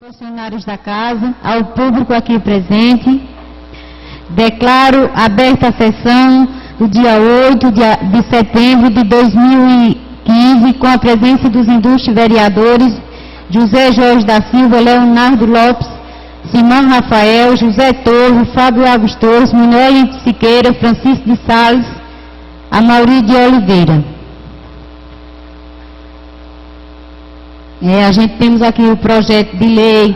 Funcionários da casa, ao público aqui presente, declaro aberta a sessão do dia 8 de setembro de 2015, com a presença dos ilustres vereadores José Jorge da Silva, Leonardo Lopes, Simão Rafael, José Torres, Fábio Alves Torres, Manuel Siqueira, Francisco de Sales, Amaury de Oliveira. A gente temos aqui o projeto de lei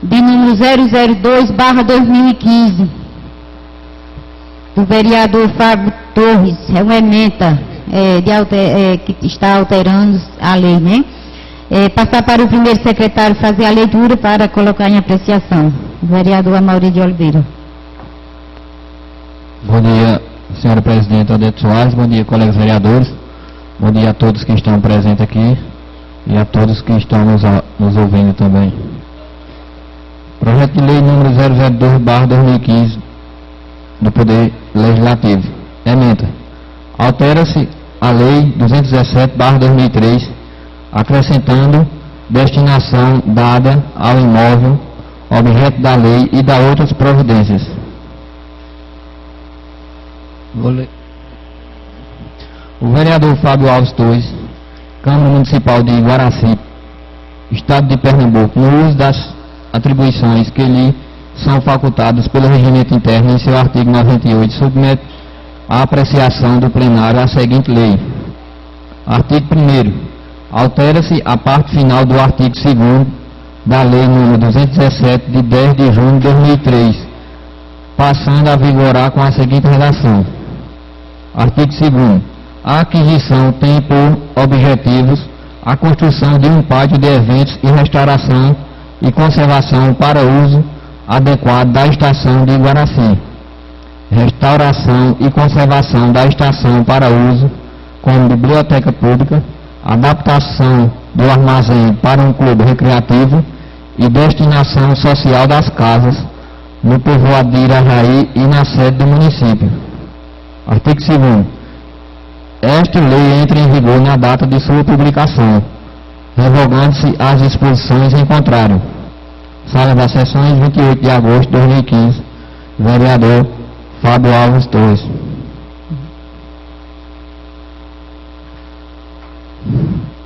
de número 002/2015, do vereador Fábio Torres, é uma emenda que está alterando a lei, né? Passar para o primeiro secretário fazer a leitura para colocar em apreciação. O vereador Amaury de Oliveira. Bom dia, senhora presidenta Odete Soares, bom dia, colegas vereadores, bom dia a todos que estão presentes aqui e a todos que estão nos ouvindo também. Projeto de lei número 002/2015 do Poder Legislativo. Emenda. Altera-se a lei 217/2003, acrescentando destinação dada ao imóvel, objeto da lei e da outras providências. Vou ler. O vereador Fábio Alves Torres, Câmara Municipal de Iguaraci, Estado de Pernambuco, no uso das atribuições que lhe são facultadas pelo regimento interno em seu artigo 98, submete à apreciação do plenário a seguinte lei. Artigo 1º. Altera-se a parte final do artigo 2º da lei número 217, de 10 de junho de 2003, passando a vigorar com a seguinte redação. Artigo 2º. A aquisição tem por objetivos a construção de um pátio de eventos e restauração e conservação para uso adequado da estação de Iguaraci. Restauração e conservação da estação para uso como biblioteca pública, adaptação do armazém para um clube recreativo e destinação social das casas no povoado de Irajaí e na sede do município. Artigo 2º. Esta lei entra em vigor na data de sua publicação, revogando-se as disposições em contrário. Sala das Sessões, 28 de agosto de 2015. Vereador Fábio Alves Torres.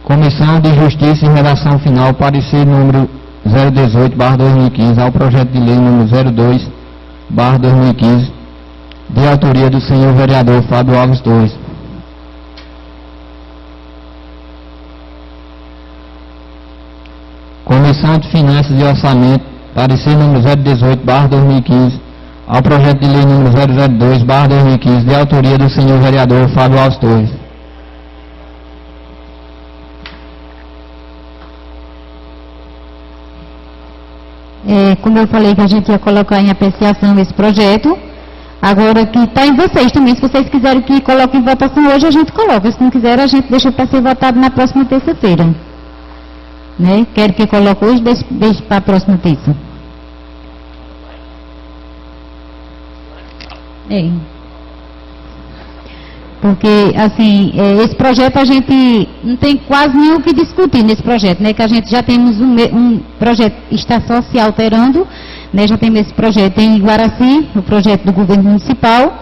Comissão de Justiça e Redação Final, parecer número 018/2015 ao projeto de lei número 02/2015, de autoria do senhor vereador Fábio Alves Torres. Comissão de Finanças e Orçamento, parecer número 018/2015 ao projeto de lei número 002/2015, de autoria do senhor vereador Fábio Alves Torres. Como eu falei que a gente ia colocar em apreciação esse projeto, agora que está em vocês também, se vocês quiserem que coloque em votação hoje, a gente coloca, se não quiser, a gente deixa para ser votado na próxima terça-feira. Né? Quero que coloque hoje, deixe para a próxima terça. Porque, assim, esse projeto a gente não tem quase nem o que discutir nesse projeto, né? Que a gente já temos um projeto que está só se alterando, né? Já temos esse projeto em Iguaraci, o projeto do governo municipal,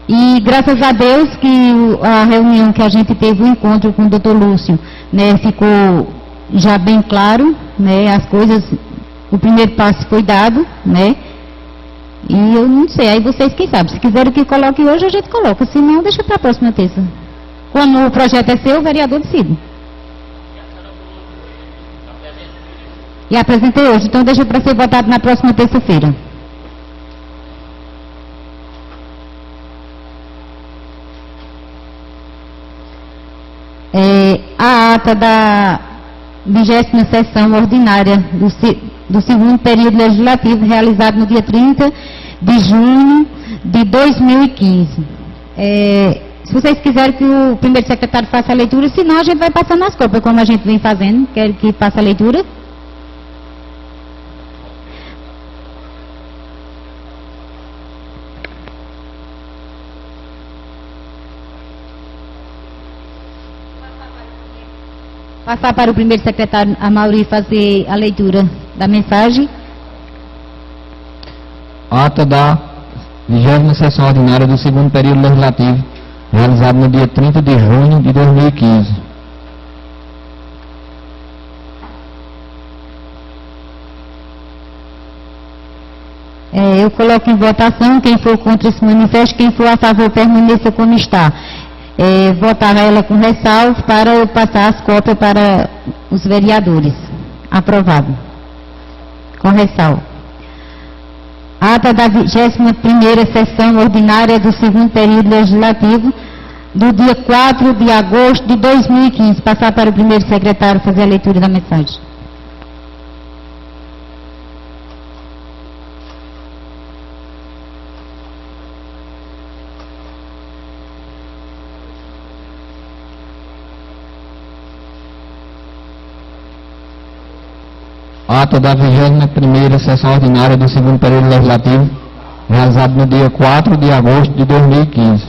e graças a Deus que a reunião que a gente teve, o encontro com o Dr. Lúcio, né? Ficou já bem claro, né? As coisas, o primeiro passo foi dado, né? E eu não sei, aí vocês quem sabe, se quiserem que coloque hoje, a gente coloca, se não, deixa para a próxima terça. Como o projeto é seu, o vereador decide. E apresentei hoje, então deixa para ser votado na próxima terça-feira. A ata da 20ª sessão ordinária do segundo período legislativo, realizado no dia 30 de junho de 2015. Se vocês quiserem que o primeiro secretário faça a leitura, senão a gente vai passando as cópias, como a gente vem fazendo. Quero que faça a leitura. Passar para o primeiro secretário Amaury fazer a leitura da mensagem. Ata da 20ª sessão ordinária do segundo período legislativo, realizado no dia 30 de junho de 2015. Eu coloco em votação. Quem for contra se manifeste, quem for a favor permaneça como está. Votar ela com ressalvo para eu passar as cópias para os vereadores. Aprovado. Com ressalvo. Ata da 21ª sessão ordinária do segundo período legislativo, do dia 4 de agosto de 2015. Passar para o primeiro secretário fazer a leitura da mensagem. Ata da 21ª sessão ordinária do segundo período legislativo, realizado no dia 4 de agosto de 2015.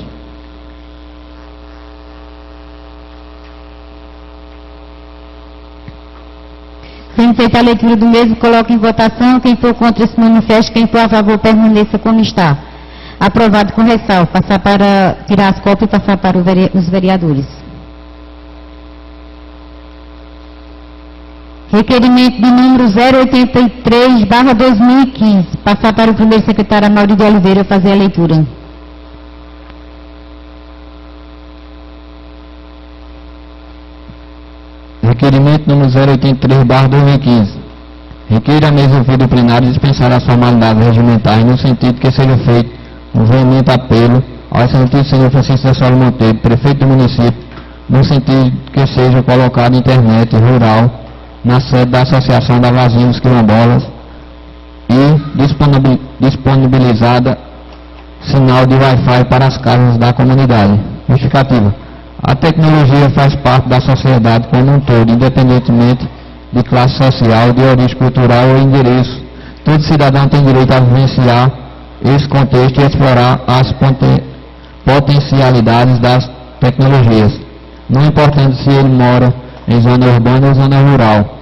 Sendo feita a leitura do mesmo, coloco em votação. Quem for contra se manifeste, quem for a favor permaneça como está. Aprovado com ressalvo. Passar para tirar as cópias e passar para os vereadores. Requerimento de número 083/2015. Passar para o primeiro secretário Amaury de Oliveira fazer a leitura. Requerimento número 083/2015. Requer a mesa ouvida do plenário dispensar as formalidades regimentais no sentido que seja feito um veemente apelo ao excelentíssimo senhor Francisco da Sola Monteiro, prefeito do município, no sentido que seja colocado internet rural na sede da Associação da Vazia dos Quilombolas e disponibilizada sinal de Wi-Fi para as casas da comunidade. Justificativa. A tecnologia faz parte da sociedade como um todo, independentemente de classe social, de origem cultural ou endereço. Todo cidadão tem direito a vivenciar esse contexto e explorar as potencialidades das tecnologias, não importando se ele mora em zona urbana ou zona rural.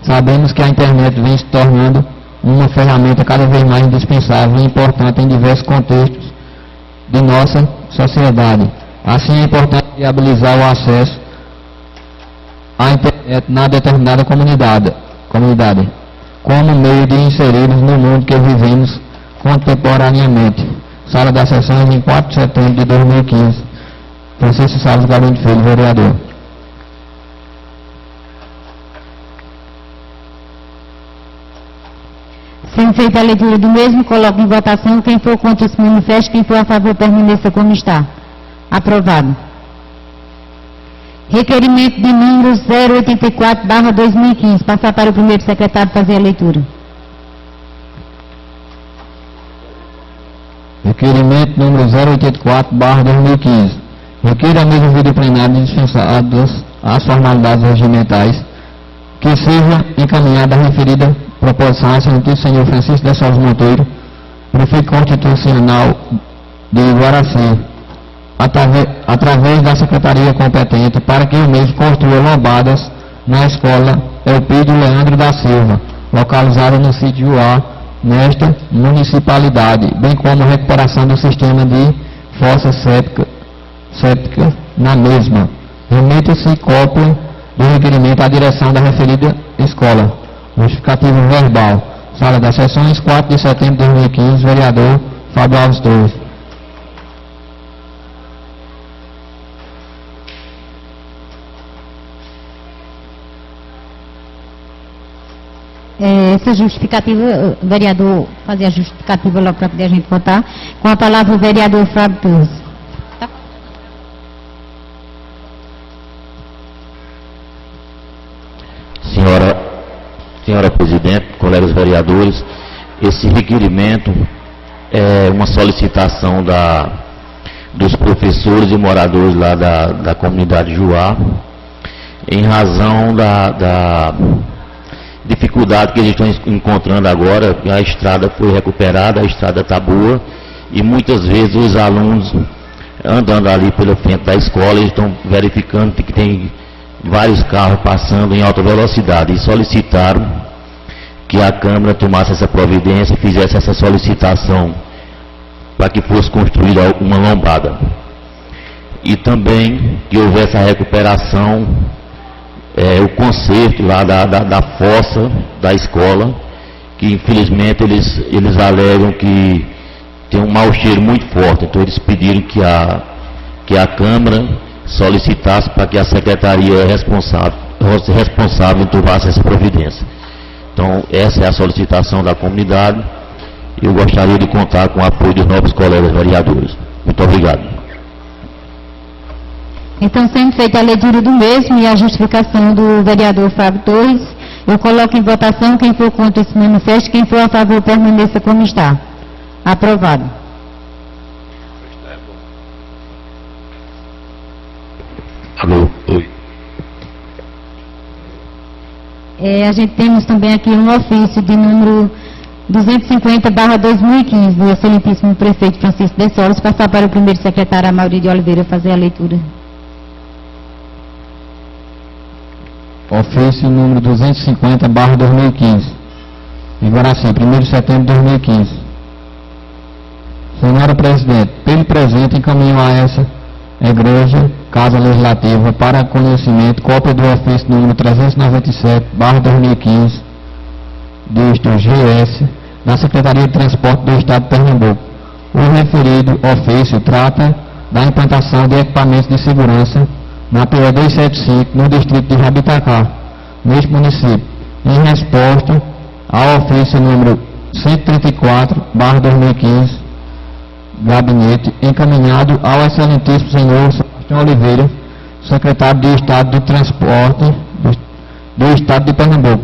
Sabemos que a internet vem se tornando uma ferramenta cada vez mais indispensável e importante em diversos contextos de nossa sociedade. Assim, é importante viabilizar o acesso à internet na determinada comunidade, como meio de inserirmos no mundo que vivemos contemporaneamente. Sala das Sessões, em 4 de setembro de 2015. Francisco Salles Galindo Filho, vereador. Sendo feita a leitura do mesmo, coloco em votação. Quem for contra se manifeste, quem for a favor permaneça como está. Aprovado. Requerimento de número 084/2015. Passar para o primeiro secretário fazer a leitura. Requerimento número 084/2015. Requer a mesa ouvida do plenário dispensadas as formalidades regimentais, que seja encaminhada a referida proposição ao excelentíssimo senhor Francisco da Sola Monteiro, prefeito constitucional de Guaraci, através da secretaria competente, para que o mesmo construa lombadas na escola Elpidio Leandro da Silva, localizada no sítio A, nesta municipalidade, bem como a recuperação do sistema de fossa séptica na mesma. Remeta-se cópia do requerimento à direção da referida escola. Justificativo verbal. Sala das Sessões, 4 de setembro de 2015, vereador Fábio Alves Torres. Essa justificativa, o vereador fazer a justificativa logo para poder a gente votar. Com a palavra o vereador Fábio Torres. Tá. Senhora Presidente, colegas vereadores, esse requerimento é uma solicitação dos professores e moradores lá da comunidade Juá, em razão da dificuldade que eles estão encontrando agora. A estrada foi recuperada, a estrada está boa, e muitas vezes os alunos andando ali pela frente da escola, eles estão verificando que tem vários carros passando em alta velocidade, e solicitaram que a Câmara tomasse essa providência e fizesse essa solicitação para que fosse construída uma lombada. E também que houvesse a recuperação, o conserto lá da fossa da escola, que infelizmente eles alegam que tem um mau cheiro muito forte. Então eles pediram que a Câmara solicitasse para que a Secretaria responsável tomasse essa providência. Então essa é a solicitação da comunidade. Eu gostaria de contar com o apoio dos novos colegas vereadores. Muito obrigado. Então, sendo feita a leitura do mesmo e a justificação do vereador Fábio Torres, eu coloco em votação. Quem for contra esse manifesto, quem for a favor permaneça como está. Aprovado. Alô, oi. A gente temos também aqui um ofício de número 250/2015, do excelentíssimo prefeito Francisco de Solis. Passar para o primeiro secretário Amaury de Oliveira fazer a leitura. Ofício número 250/2015. Em Guaraci, 1º de setembro de 2015. Senhora Presidente, pelo presente encaminho a essa Igreja, Casa Legislativa, para conhecimento, cópia do ofício número 397/2015, disto GS, da Secretaria de Transporte do Estado de Pernambuco. O referido ofício trata da implantação de equipamentos de segurança na PE 275, no distrito de Rabitacá, neste município, em resposta ao ofício número 134/2015, gabinete, encaminhado ao excelentíssimo senhor Sebastião Oliveira, secretário de Estado do Transporte do Estado de Pernambuco.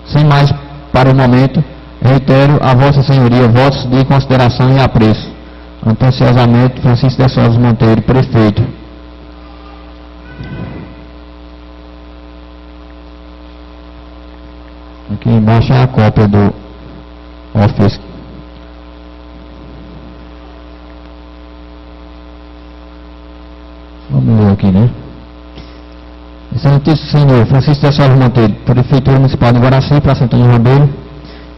Sem mais para o momento, reitero a vossa senhoria votos de consideração e apreço. Atenciosamente, Francisco de Solis Monteiro, prefeito. Aqui embaixo é a cópia do ofício. Vamos ler aqui, né? Excelentíssimo senhor Francisco de Solis Monteiro, Prefeitura Municipal de Guaraci, Praça Antônio Ribeiro,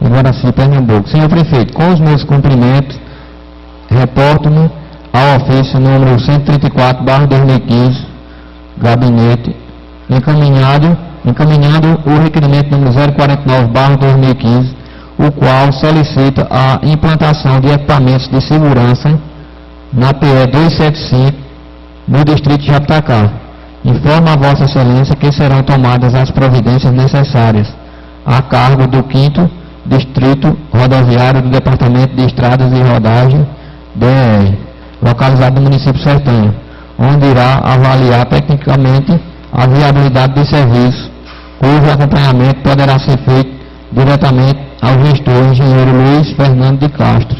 em Guaraci, Pernambuco. Senhor prefeito, com os meus cumprimentos, reporto-me ao ofício número 134/2015, gabinete, encaminhado o requerimento número 049/2015, o qual solicita a implantação de equipamentos de segurança na PE 275, no distrito de Japitacá. Informa a Vossa Excelência que serão tomadas as providências necessárias a cargo do 5º Distrito Rodoviário do Departamento de Estradas e Rodagem, DER, localizado no município Sertânia, onde irá avaliar tecnicamente a viabilidade do serviço, cujo acompanhamento poderá ser feito diretamente ao gestor engenheiro Luiz Fernando de Castro.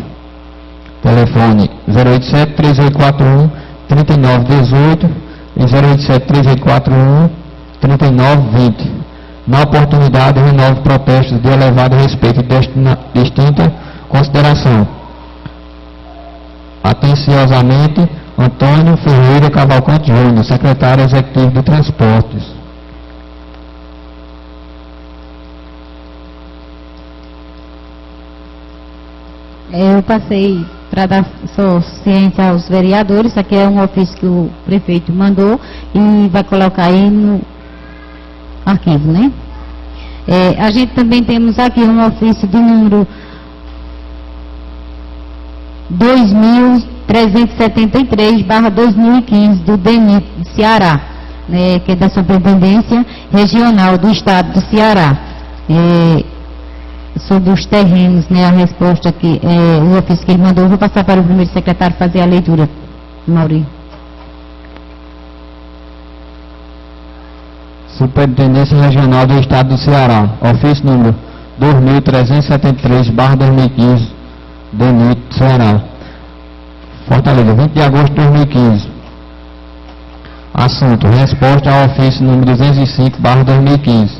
Telefone 087-3841-3918 e 087-3841-3920. Na oportunidade, renovo protestos de elevado respeito e distinta consideração. Atenciosamente, Antônio Ferreira Cavalcante Júnior, secretário executivo de Transportes. Eu passei para dar ciência aos vereadores. Aqui é um ofício que o prefeito mandou e vai colocar aí no arquivo, né? A gente também temos aqui um ofício de número 2373/2015 do DENIT de Ceará, né, que é da Superintendência Regional do Estado do Ceará, sobre os terrenos, né, a resposta que o ofício que ele mandou. Eu vou passar para o primeiro secretário fazer a leitura, Maurício. Superintendência Regional do Estado do Ceará, ofício número 2373/2015, DENIT, Ceará, Fortaleza, 20 de agosto de 2015. Assunto: resposta ao ofício número 205/2015.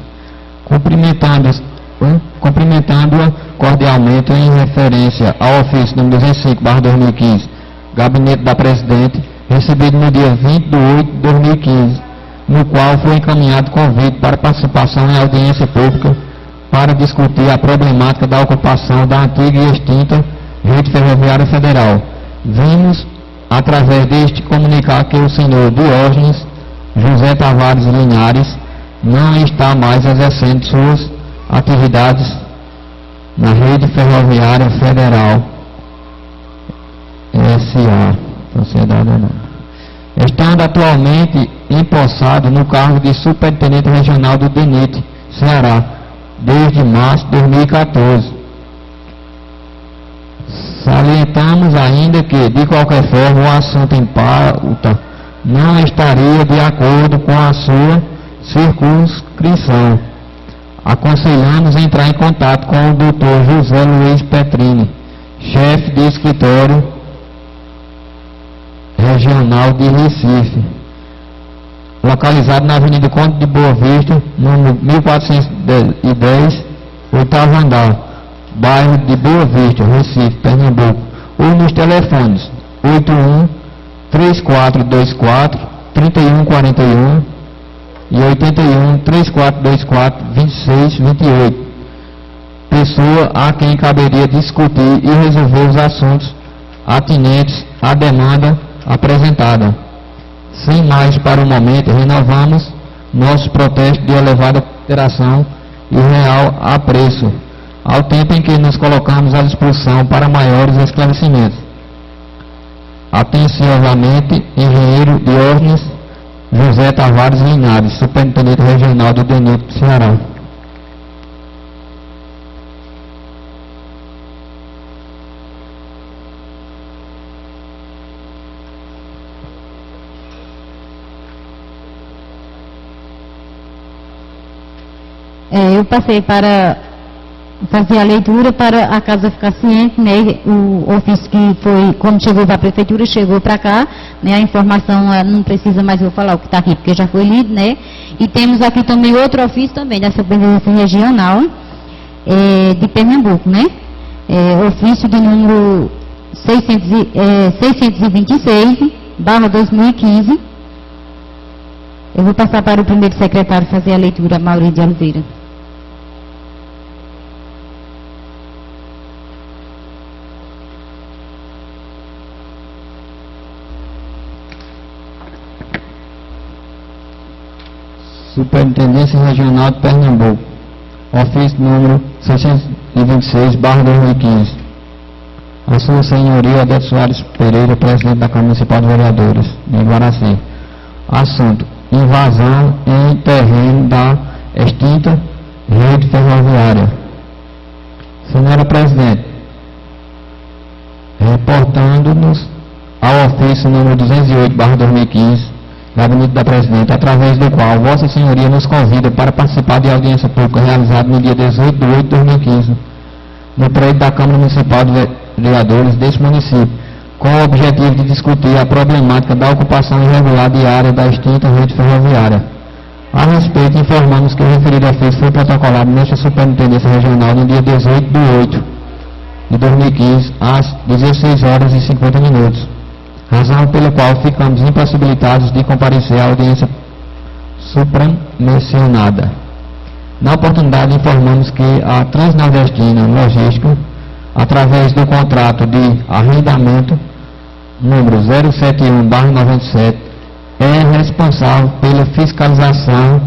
Cumprimentando-a cordialmente em referência ao ofício número 205/2015, Gabinete da Presidente, recebido no dia 20 de 8 de 2015, no qual foi encaminhado convite para participação em audiência pública para discutir a problemática da ocupação da antiga e extinta Rede Ferroviária Federal. Vimos, através deste, comunicar que o senhor Diógenes José Tavares Linhares não está mais exercendo suas atividades na Rede Ferroviária Federal S.A. Sociedade Anônima, estando atualmente empossado no cargo de Superintendente Regional do DENIT, Ceará, desde março de 2014. Salientamos ainda que, de qualquer forma, o assunto em pauta não estaria de acordo com a sua circunscrição. Aconselhamos entrar em contato com o Dr. José Luiz Petrini, chefe de escritório regional de Recife, localizado na Avenida Conde de Boa Vista, número 1410, 8º andar, bairro de Boa Vista, Recife, Pernambuco, ou nos telefones 81-3424-3141 e 81-3424-2628, pessoa a quem caberia discutir e resolver os assuntos atinentes à demanda apresentada. Sem mais para o momento, renovamos nosso protesto de elevada consideração e real apreço, ao tempo em que nos colocamos à disposição para maiores esclarecimentos. Atenciosamente, engenheiro Diógenes José Tavares Linhares, Superintendente Regional do DENIT, Ceará. Eu passei para fazer a leitura para a casa ficar ciente, né? O ofício que foi, quando chegou para a prefeitura, chegou para cá, né? A informação não precisa mais eu falar o que está aqui, porque já foi lido, né? E temos aqui também outro ofício também da Superintendência Regional de Pernambuco, né? Ofício de número 626/2015. Eu vou passar para o primeiro secretário fazer a leitura, Maurício de Oliveira. Superintendência Regional de Pernambuco, ofício número 626/2015. A sua senhoria Odete Soares Pereira, presidente da Câmara Municipal de Vereadores de Guaraci. Assunto: invasão em terreno da extinta rede ferroviária. Senhora Presidente, reportando-nos ao ofício número 208/2015, Gabinete da Presidente, através do qual Vossa Senhoria nos convida para participar de audiência pública realizada no dia 18 de 8 de 2015, no prédio da Câmara Municipal de Vereadores deste município, com o objetivo de discutir a problemática da ocupação irregular de área da extinta rede ferroviária. A respeito, informamos que o referido ofício foi protocolado nesta Superintendência Regional no dia 18 de 8 de 2015, às 16h50, razão pela qual ficamos impossibilitados de comparecer à audiência supramencionada. Na oportunidade, informamos que a Transnordestina Logística, através do contrato de arrendamento número 071/97, é responsável pela fiscalização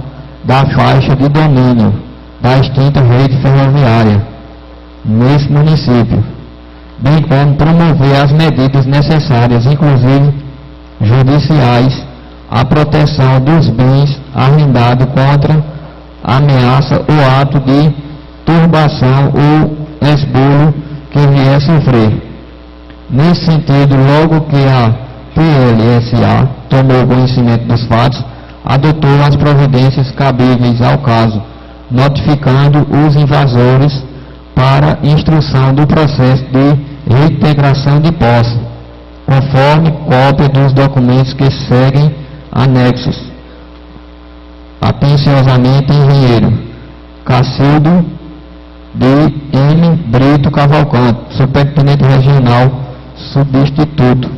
da faixa de domínio da extinta rede ferroviária nesse município, bem como promover as medidas necessárias, inclusive judiciais, à proteção dos bens arrendados contra ameaça ou ato de turbação ou esbulho que vier a sofrer. Nesse sentido, logo que a PLSA tomou conhecimento dos fatos, adotou as providências cabíveis ao caso, notificando os invasores para instrução do processo de reintegração de posse, conforme cópia dos documentos que seguem anexos. Atenciosamente, engenheiro Cacildo de M. Brito Cavalcante, Superintendente Regional Substituto.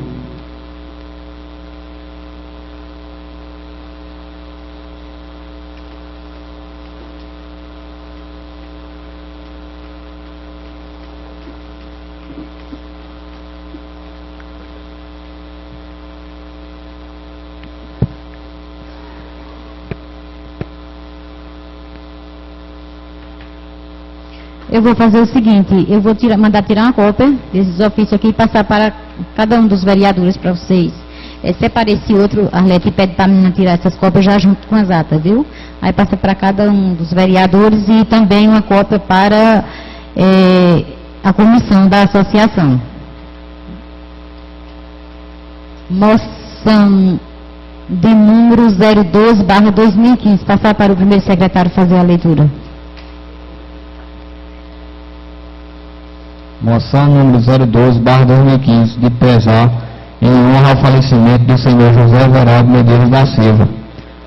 eu vou fazer o seguinte, eu vou mandar tirar uma cópia desses ofícios aqui e passar para cada um dos vereadores para vocês. Separei esse outro, Arlete pede para a menina tirar essas cópias já junto com as atas, viu? Aí passa para cada um dos vereadores e também uma cópia para a comissão da associação. Moção de número 012/2015. Passar para o primeiro secretário fazer a leitura. Moção número 012/2015, de pesar em honra ao falecimento do senhor José Everaldo Medeiros da Silva.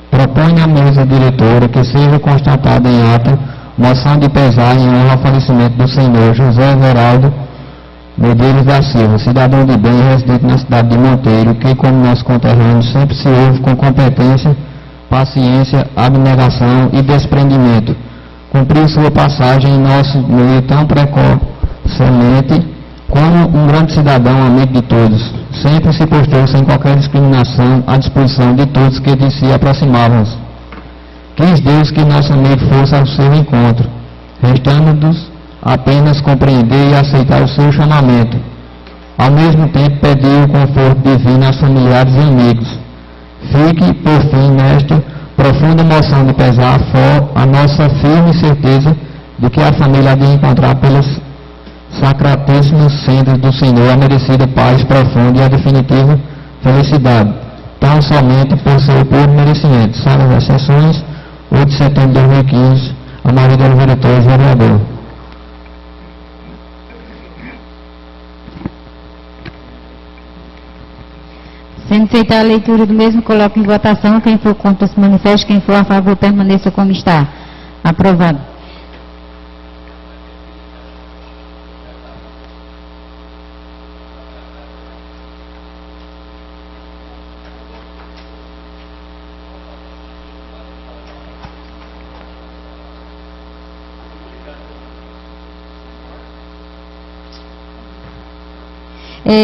Propõe à mesa diretora que seja constatada em ata moção de pesar em honra ao falecimento do senhor José Everaldo Medeiros da Silva, cidadão de bem residente na cidade de Monteiro, que, como nosso conterrâneo, sempre se ouve com competência, paciência, abnegação e desprendimento. Cumpriu sua passagem em nosso meio tão precocemente como um grande cidadão amigo de todos. Sempre se postou sem qualquer discriminação à disposição de todos que de si aproximavam-se. Quis Deus que nosso amigo fosse ao seu encontro, restando-nos apenas compreender e aceitar o seu chamamento. Ao mesmo tempo pediu o conforto divino aos familiares e amigos. Fique, por fim, nesta profunda moção de pesar a nossa firme certeza de que a família há de encontrar pelas sacratíssimas sendas do Senhor a merecida paz profunda e a definitiva felicidade, tão somente por seu puro merecimento. Salvo as sessões, 8 de setembro de 2015, a Maria de Oliveira Torres, vereador. Sendo feita a leitura do mesmo, coloco em votação. Quem for contra se manifeste, quem for a favor permaneça como está. Aprovado.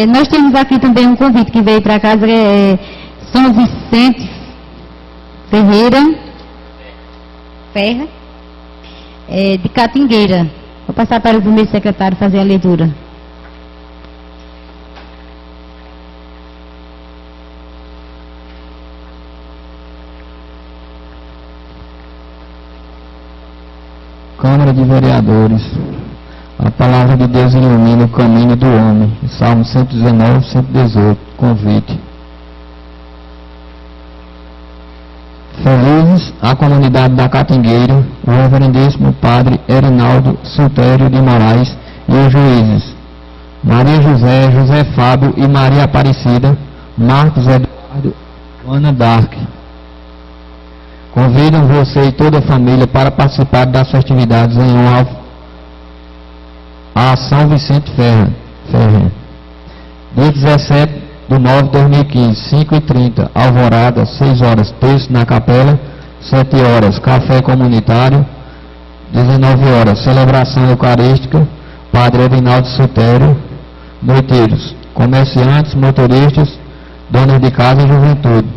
Nós temos aqui também um convite que veio para casa, São Vicente Ferra, de Catingueira. Vou passar para o primeiro secretário fazer a leitura. Câmara de Vereadores. A palavra de Deus ilumina o caminho do homem. Salmo 119, 118. Convite. Felizes a comunidade da Catingueira, o reverendíssimo padre Erinaldo Sultério de Moraes e os juízes Maria José, José Fábio e Maria Aparecida, Marcos Eduardo, Ana Dark. Convidam você e toda a família para participar das festividades em honra a São Vicente Ferra. Dia 17 de 9 de 2015, 5h30, Alvorada, 6 horas, terço na capela, 7 horas, café comunitário, 19 horas, celebração eucarística, Padre Erinaldo Sultério, noiteiros, comerciantes, motoristas, donas de casa e juventude.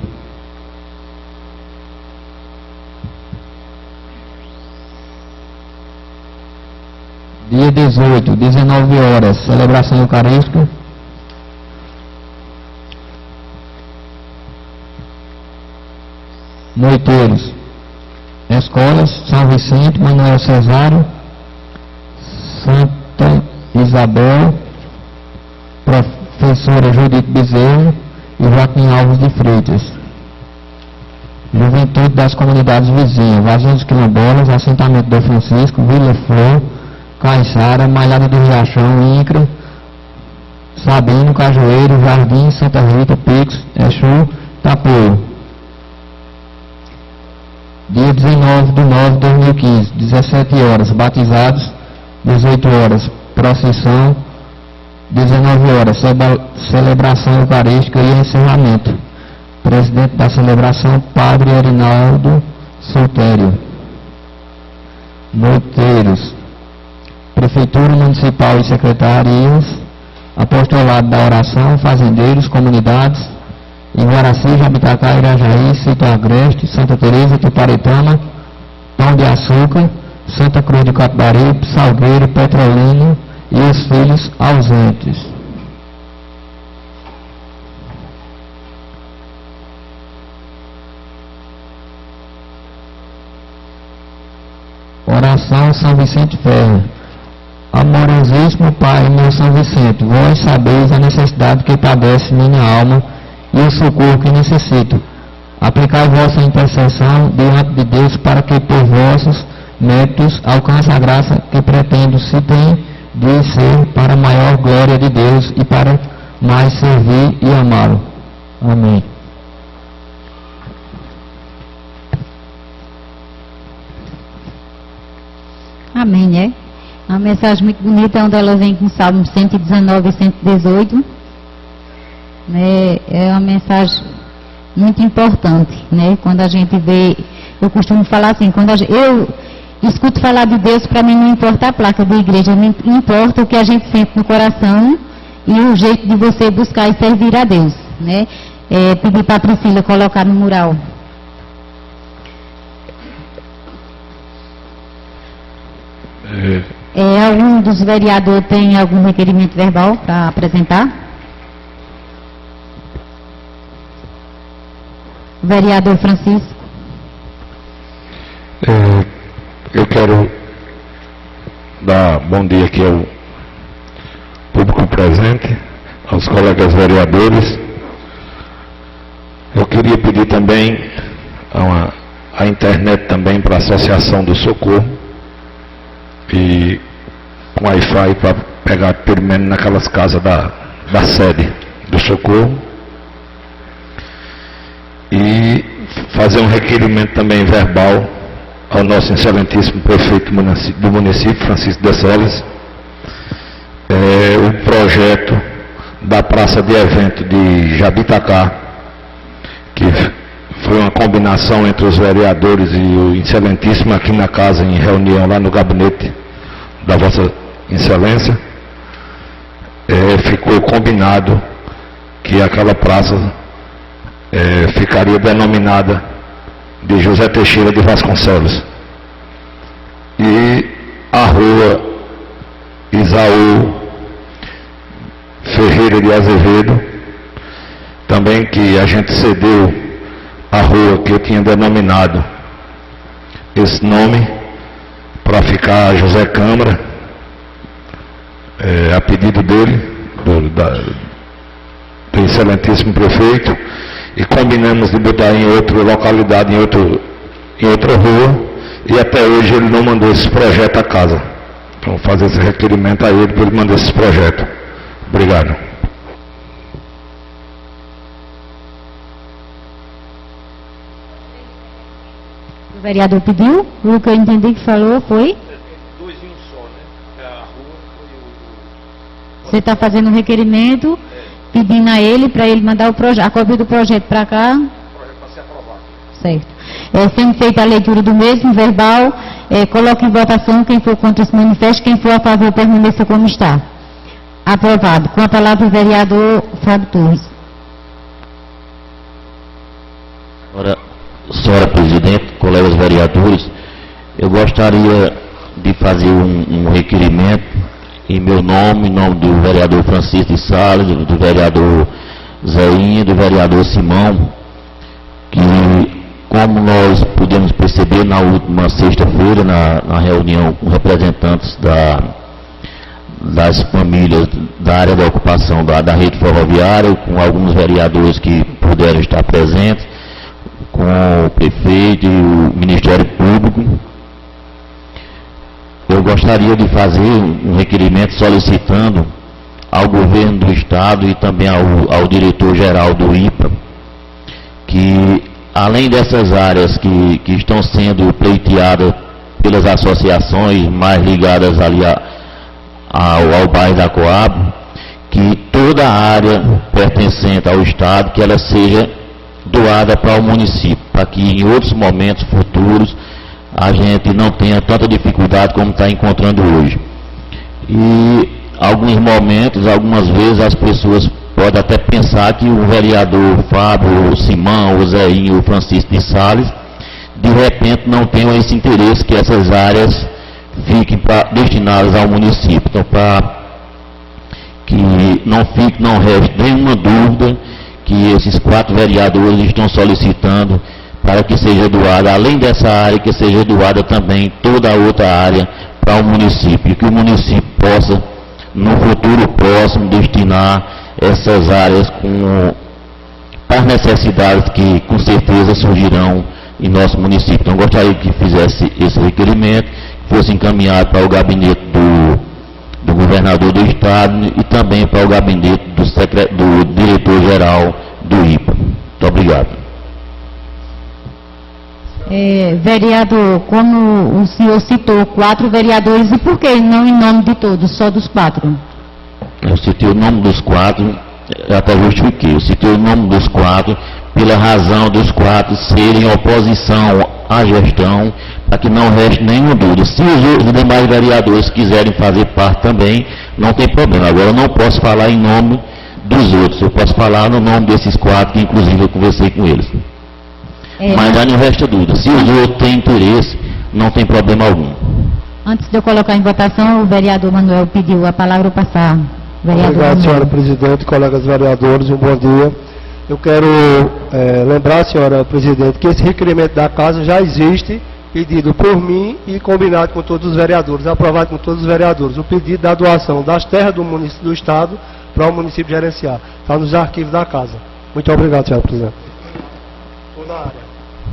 Dia 18, 19 horas, celebração eucarística. Noiteiros, escolas, São Vicente, Manuel Cesário, Santa Isabel, professora Judite Bezerra e Joaquim Alves de Freitas. Juventude das comunidades vizinhas, Vazinhos dos Quilombolas, assentamento do Francisco, Vila Flor, Caiçara, Malhada do Riachão, Incra, Sabino, Cajueiro, Jardim, Santa Rita, Pix, Exu, Tapuio. Dia 19 de 9 de 2015, 17 horas, batizados, 18 horas, procissão, 19 horas, celebração eucarística e encerramento. Presidente da celebração, Padre Erinaldo Sultério. Noiteiros, Prefeitura Municipal e Secretarias, Apostolado da Oração, Fazendeiros, Comunidades, Iguaraci, Jabitacá, Irajaí, Sítio Agreste, Santa Teresa, Tuparetama, Pão de Açúcar, Santa Cruz de Capibaribe, Salgueiro, Petrolina e os filhos ausentes. Oração São Vicente Ferro. Amorosíssimo Pai, meu São Vicente, vós sabeis a necessidade que padece minha alma e o socorro que necessito. Aplicai vossa intercessão diante de Deus para que por vossos méritos alcance a graça que pretendo, se tem de ser para a maior glória de Deus e para mais servir e amá-lo. Amém. Amém, né? Uma mensagem muito bonita, onde ela vem com Salmos 119 e 118. Né? É uma mensagem muito importante, né? Quando a gente vê, eu costumo falar assim, quando eu escuto falar de Deus, para mim não importa a placa da igreja, não importa o que a gente sente no coração e o jeito de você buscar e servir a Deus, né? Pedir para a Priscila colocar no mural. Algum dos vereadores tem algum requerimento verbal para apresentar? Vereador Francisco. Eu quero dar bom dia aqui ao público presente, aos colegas vereadores. Eu queria pedir também a internet também para a Associação do Socorro e com Wi-Fi para pegar pelo menos naquelas casas da sede do Socorro. E fazer um requerimento também verbal ao nosso excelentíssimo prefeito do município, Francisco de Celes, o projeto da praça de evento de Jabitacá, que foi uma combinação entre os vereadores e o excelentíssimo aqui na casa, em reunião lá no gabinete da vossa excelência, ficou combinado que aquela praça ficaria denominada de José Teixeira de Vasconcelos, e a rua Isaú Ferreira de Azevedo, também, que a gente cedeu a rua que eu tinha denominado esse nome para ficar José Câmara, a pedido dele, do excelentíssimo prefeito, e combinamos de botar em outra localidade, em outra rua, e até hoje ele não mandou esse projeto à casa. Então, fazer esse requerimento a ele para ele mandar esse projeto. Obrigado. O vereador pediu, o que eu entendi que falou foi? Dois em um só, né? A rua foi Você está fazendo um requerimento, pedindo a ele, para ele mandar a cópia do projeto para cá. o projeto para ser aprovado. Certo. Sendo feita a leitura do mesmo, verbal, coloque em votação, quem for contra se manifeste, quem for a favor permaneça como está. Aprovado. Com a palavra o vereador Fábio Torres. Senhora presidente, colegas vereadores, eu gostaria de fazer um requerimento em meu nome, em nome do vereador Francisco de Sales, do vereador Zéinha, do vereador Simão, que, como nós pudemos perceber na última sexta-feira, na reunião com representantes das famílias da área da ocupação da rede ferroviária, com alguns vereadores que puderam estar presentes, com o prefeito e o Ministério Público, eu gostaria de fazer um requerimento solicitando ao governo do Estado e também ao diretor-geral do IPA, que além dessas áreas que estão sendo pleiteadas pelas associações mais ligadas ali ao bairro da Coab, que toda a área pertencente ao Estado, que ela seja doada para o município, para que em outros momentos futuros a gente não tenha tanta dificuldade como está encontrando hoje. E alguns momentos, algumas vezes as pessoas podem até pensar que o vereador Fábio, o Simão, o Zéinho, o Francisco de Sales, de repente não tenham esse interesse que essas áreas fiquem destinadas ao município. Então, para que não reste nenhuma dúvida que esses 4 vereadores estão solicitando para que seja doada, além dessa área, que seja doada também toda a outra área para o município, e que o município possa, no futuro próximo, destinar essas áreas para as necessidades que com certeza surgirão em nosso município. Então, gostaria que fizesse esse requerimento, que fosse encaminhado para o gabinete do governador do estado e também para o gabinete do diretor-geral do IPA. Muito obrigado. Vereador, como o senhor citou 4 vereadores, e por que não em nome de todos, só dos 4? Eu citei o nome dos 4, eu até justifiquei, eu citei o nome dos 4 pela razão dos 4 serem oposição à gestão, para que não reste nenhuma dúvida. Se os demais vereadores quiserem fazer parte também, não tem problema. Agora, eu não posso falar em nome dos outros, eu posso falar no nome desses 4, que inclusive eu conversei com eles. Mas já não resta dúvida. Se os outros têm interesse, não tem problema algum. Antes de eu colocar em votação, o vereador Manuel pediu a palavra para passar. Obrigado, senhora presidente, colegas vereadores, um bom dia. Eu quero lembrar, senhora presidente, que esse requerimento da casa já existe, pedido por mim e combinado com todos os vereadores, aprovado com todos os vereadores. O pedido da doação das terras do município do estado para o município gerenciar. Está nos arquivos da casa. Muito obrigado, senhora presidente.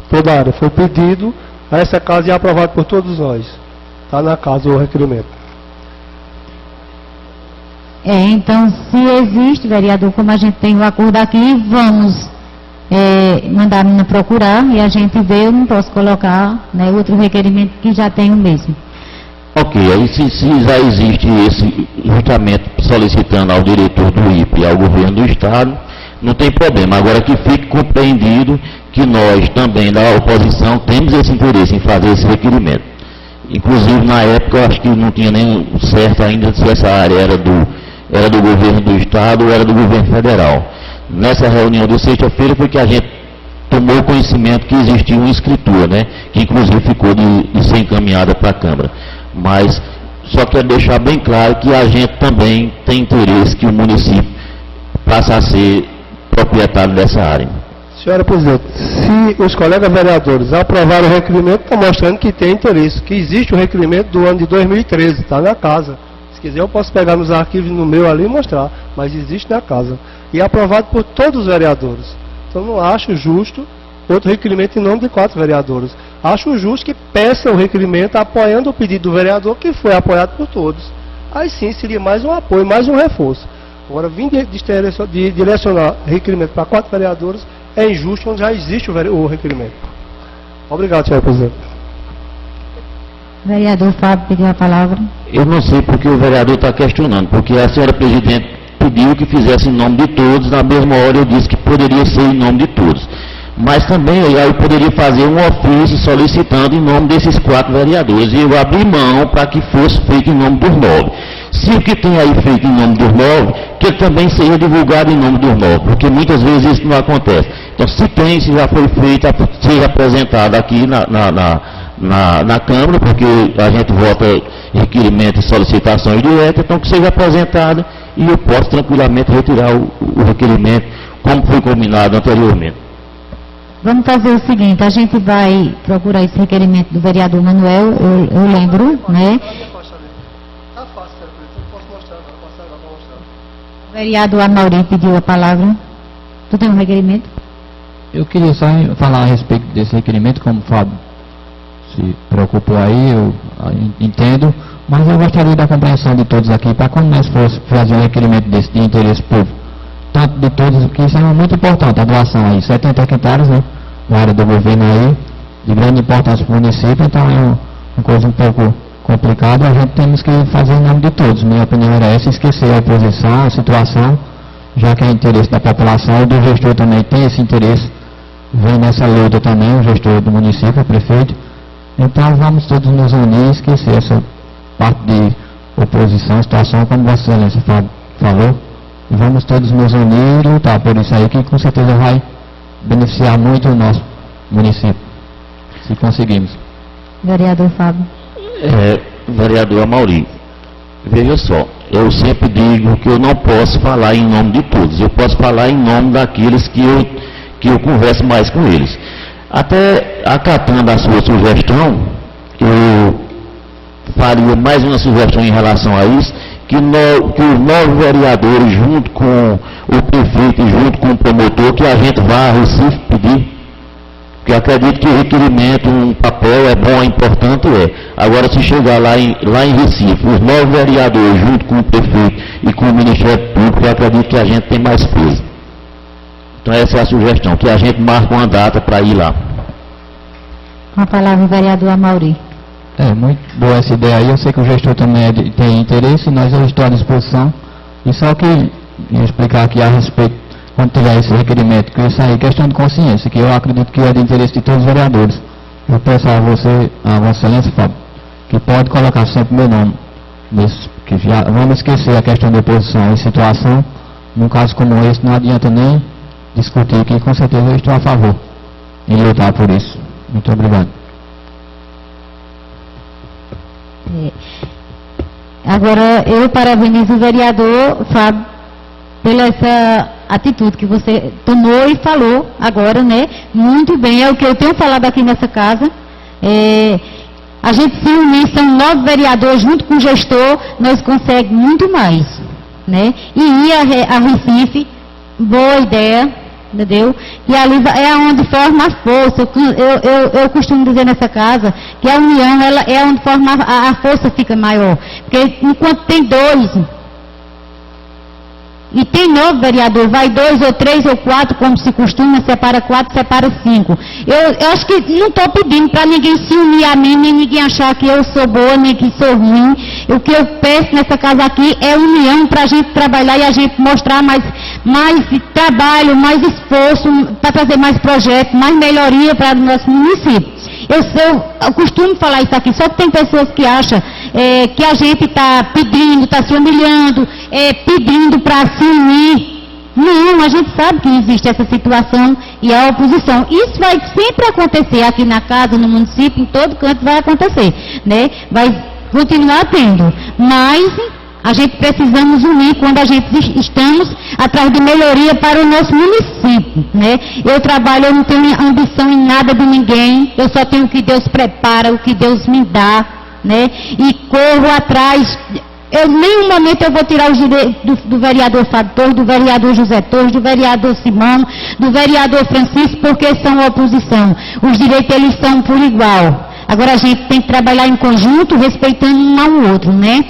Toda a área. Foi pedido a essa casa e aprovado por todos nós. Está na casa o requerimento. Então, se existe, vereador, como a gente tem o acordo aqui, vamos mandar a menina procurar e a gente vê, eu não posso colocar outro requerimento que já tem o mesmo. Ok, aí se já existe esse justamente solicitando ao diretor do IPE e ao governo do estado, não tem problema. Agora que fique compreendido que nós também da oposição temos esse interesse em fazer esse requerimento. Inclusive na época eu acho que não tinha nem certo ainda se essa área era do governo do estado ou era do governo federal. Nessa reunião de sexta-feira foi que a gente tomou conhecimento que existia uma escritura, né, que inclusive ficou de ser encaminhada para a Câmara. Mas só quero deixar bem claro que a gente também tem interesse que o município passe a ser proprietário dessa área. Senhora presidente, se os colegas vereadores aprovaram o requerimento, está mostrando que tem interesse, que existe o requerimento do ano de 2013, está na casa. Se quiser eu posso pegar nos arquivos no meu ali e mostrar, mas existe na casa. E é aprovado por todos os vereadores. Então não acho justo outro requerimento em nome de 4 vereadores. Acho justo que peça o requerimento apoiando o pedido do vereador, que foi apoiado por todos. Aí sim seria mais um apoio, mais um reforço. Agora, vir de direcionar requerimento para 4 vereadores é injusto, onde já existe o requerimento. Obrigado, senhor presidente. Vereador Fábio pediu a palavra. Eu não sei porque o vereador está questionando, porque a senhora presidente pediu que fizesse em nome de todos, na mesma hora eu disse que poderia ser em nome de todos. Mas também eu poderia fazer um ofício solicitando em nome desses 4 vereadores, e eu abri mão para que fosse feito em nome dos 9. Se o que tem aí feito em nome dos 9, que ele também seja divulgado em nome dos 9, porque muitas vezes isso não acontece. Então, se tem, se já foi feito, seja apresentado aqui na Câmara, porque a gente vota requerimentos e solicitações diretas, então que seja apresentado e eu posso tranquilamente retirar o requerimento, como foi combinado anteriormente. Vamos fazer o seguinte, a gente vai procurar esse requerimento do vereador Manuel, eu lembro, né? Está fácil, eu posso mostrar, vou mostrar. O vereador Amaury pediu a palavra. Tu tem um requerimento? Eu queria só falar a respeito desse requerimento, como o Fábio se preocupou aí, eu entendo, mas eu gostaria da compreensão de todos aqui, para quando nós fosse fazer um requerimento desse de interesse público, tanto de todos, que isso é muito importante, a doação aí, 70 hectares, né, na área do governo aí, de grande importância para o município, então é uma coisa um pouco complicada, a gente temos que fazer em nome de todos. Minha opinião era essa, esquecer a oposição, a situação, já que é interesse da população, e do gestor também tem esse interesse, vem nessa luta também, o gestor do município, o prefeito. Então vamos todos nos unir e esquecer essa parte de oposição, situação, como Vossa Excelência falou. Vamos todos nos unir e lutar por isso aí, que com certeza vai beneficiar muito o nosso município, se conseguirmos. Vereador Fábio. vereador Amaury, veja só, eu sempre digo que eu não posso falar em nome de todos, eu posso falar em nome daqueles que eu converso mais com eles. Até acatando a sua sugestão, eu faria mais uma sugestão em relação a isso, que os novos vereadores, junto com o prefeito e junto com o promotor, que a gente vá a Recife pedir, porque acredito que o requerimento, um papel é bom, é importante, é. Agora, se chegar lá em Recife, os novos vereadores, junto com o prefeito e com o Ministério Público, eu acredito que a gente tem mais peso. Então, essa é a sugestão, que a gente marque uma data para ir lá. Com a palavra o vereador Amaury. Muito boa essa ideia aí. Eu sei que o gestor também tem interesse, nós estamos à disposição. E só que explicar aqui a respeito, quando tiver esse requerimento, que isso aí é questão de consciência, que eu acredito que é de interesse de todos os vereadores. Eu peço a você, a Vossa Excelência, Fábio, que pode colocar sempre meu nome nisso, que já vamos esquecer a questão de oposição e situação. Num caso como esse, não adianta nem discutir, que com certeza eu estou a favor em lutar por isso. Muito obrigado. Agora, eu parabenizo o vereador Fábio pela essa atitude que você tomou e falou agora, né? Muito bem, é o que eu tenho falado aqui nessa casa. A gente se unir, são 9 vereadores junto com o gestor, nós conseguimos muito mais, né? E ir a Recife, boa ideia, entendeu? E ali é onde forma a força. Eu costumo dizer nessa casa que a união, ela é onde forma a força fica maior. Porque enquanto tem 2 e tem 9 vereadores, vai 2 ou 3 ou 4, como se costuma, separa 4, separa 5. Eu acho que não estou pedindo para ninguém se unir a mim, nem ninguém achar que eu sou boa, nem que sou ruim. O que eu peço nessa casa aqui é união para a gente trabalhar e a gente mostrar mais trabalho, mais esforço, para trazer mais projetos, mais melhoria para o nosso município. Eu costumo falar isso aqui, só que tem pessoas que acham que a gente está pedindo, está se humilhando, pedindo para se unir. Não, a gente sabe que existe essa situação e a oposição. Isso vai sempre acontecer aqui na casa, no município, em todo canto vai acontecer, né? Vai continuar tendo, mas a gente precisamos unir quando a gente estamos atrás de melhoria para o nosso município, né? Eu trabalho, eu não tenho ambição em nada de ninguém, eu só tenho o que Deus prepara, o que Deus me dá, né? E corro atrás. Nenhum momento eu vou tirar os direitos do vereador Fábio Torres, do vereador José Torres, do vereador Simão, do vereador Francisco, porque são oposição. Os direitos, eles são por igual. Agora a gente tem que trabalhar em conjunto, respeitando um ao outro, né?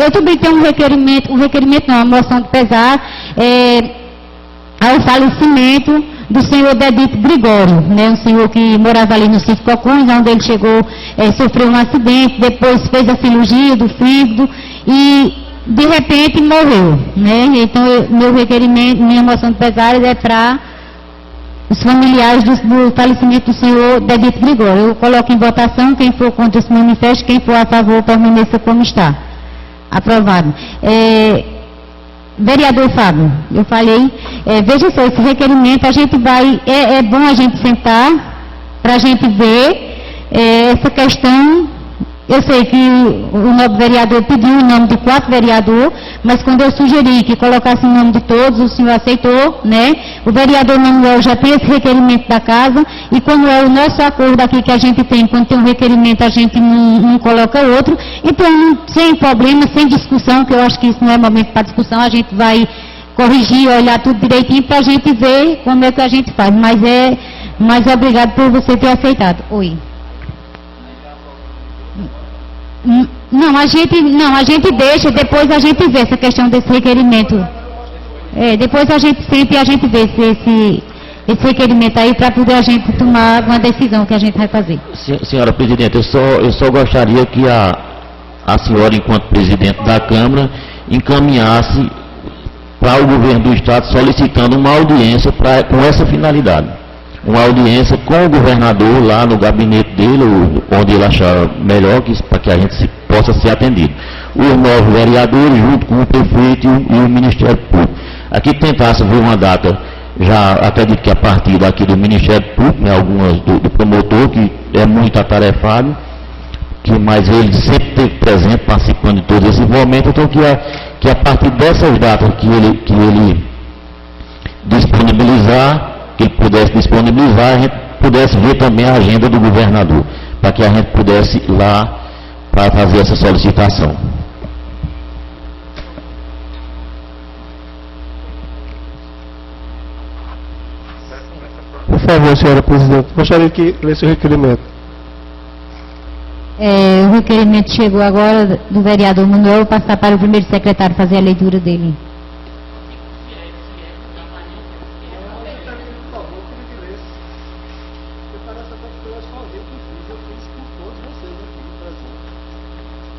Eu também tenho um requerimento não, uma moção de pesar ao falecimento do senhor Dedito Gregório, né? Um senhor que morava ali no sítio Cocuns, onde ele chegou, sofreu um acidente, depois fez a cirurgia do fígado e de repente morreu, né? Então meu requerimento, minha moção de pesar é para os familiares do falecimento do senhor Dedito Gregório. Eu coloco em votação, quem for contra esse manifesto, quem for a favor, permaneça como está. Aprovado. Vereador Fábio, eu falei, veja só, esse requerimento, a gente vai, é bom a gente sentar, para a gente ver essa questão. Eu sei que o novo vereador pediu o nome de 4 vereadores, mas quando eu sugeri que colocasse o nome de todos, o senhor aceitou, né? O vereador Manuel já tem esse requerimento da casa, e como é o nosso acordo aqui que a gente tem, quando tem um requerimento a gente não coloca outro, então sem problema, sem discussão, que eu acho que isso não é momento para discussão, a gente vai corrigir, olhar tudo direitinho para a gente ver como é que a gente faz, mas obrigado por você ter aceitado. Oi. Não, a gente deixa, depois a gente vê essa questão desse requerimento. Depois a gente senta e a gente vê esse requerimento aí para poder a gente tomar uma decisão que a gente vai fazer. Senhora Presidente, eu só gostaria que a senhora, enquanto Presidente da Câmara, encaminhasse para o Governo do Estado solicitando uma audiência com essa finalidade. Uma audiência com o governador lá no gabinete dele, onde ele achar melhor, para que a gente possa ser atendido. Os 9 vereadores, junto com o prefeito e o Ministério Público. Aqui tentasse ver uma data, já acredito que a partir daqui do Ministério Público, né, algumas do promotor, que é muito atarefado, mas ele sempre esteve presente, participando de todos esses momentos, então que a partir dessas datas que ele disponibilizar, que ele pudesse disponibilizar, a gente pudesse ver também a agenda do governador, para que a gente pudesse ir lá para fazer essa solicitação. Por favor, senhora presidente, gostaria que lesse o requerimento. O requerimento chegou agora do vereador Manuel, vou passar para o primeiro secretário fazer a leitura dele.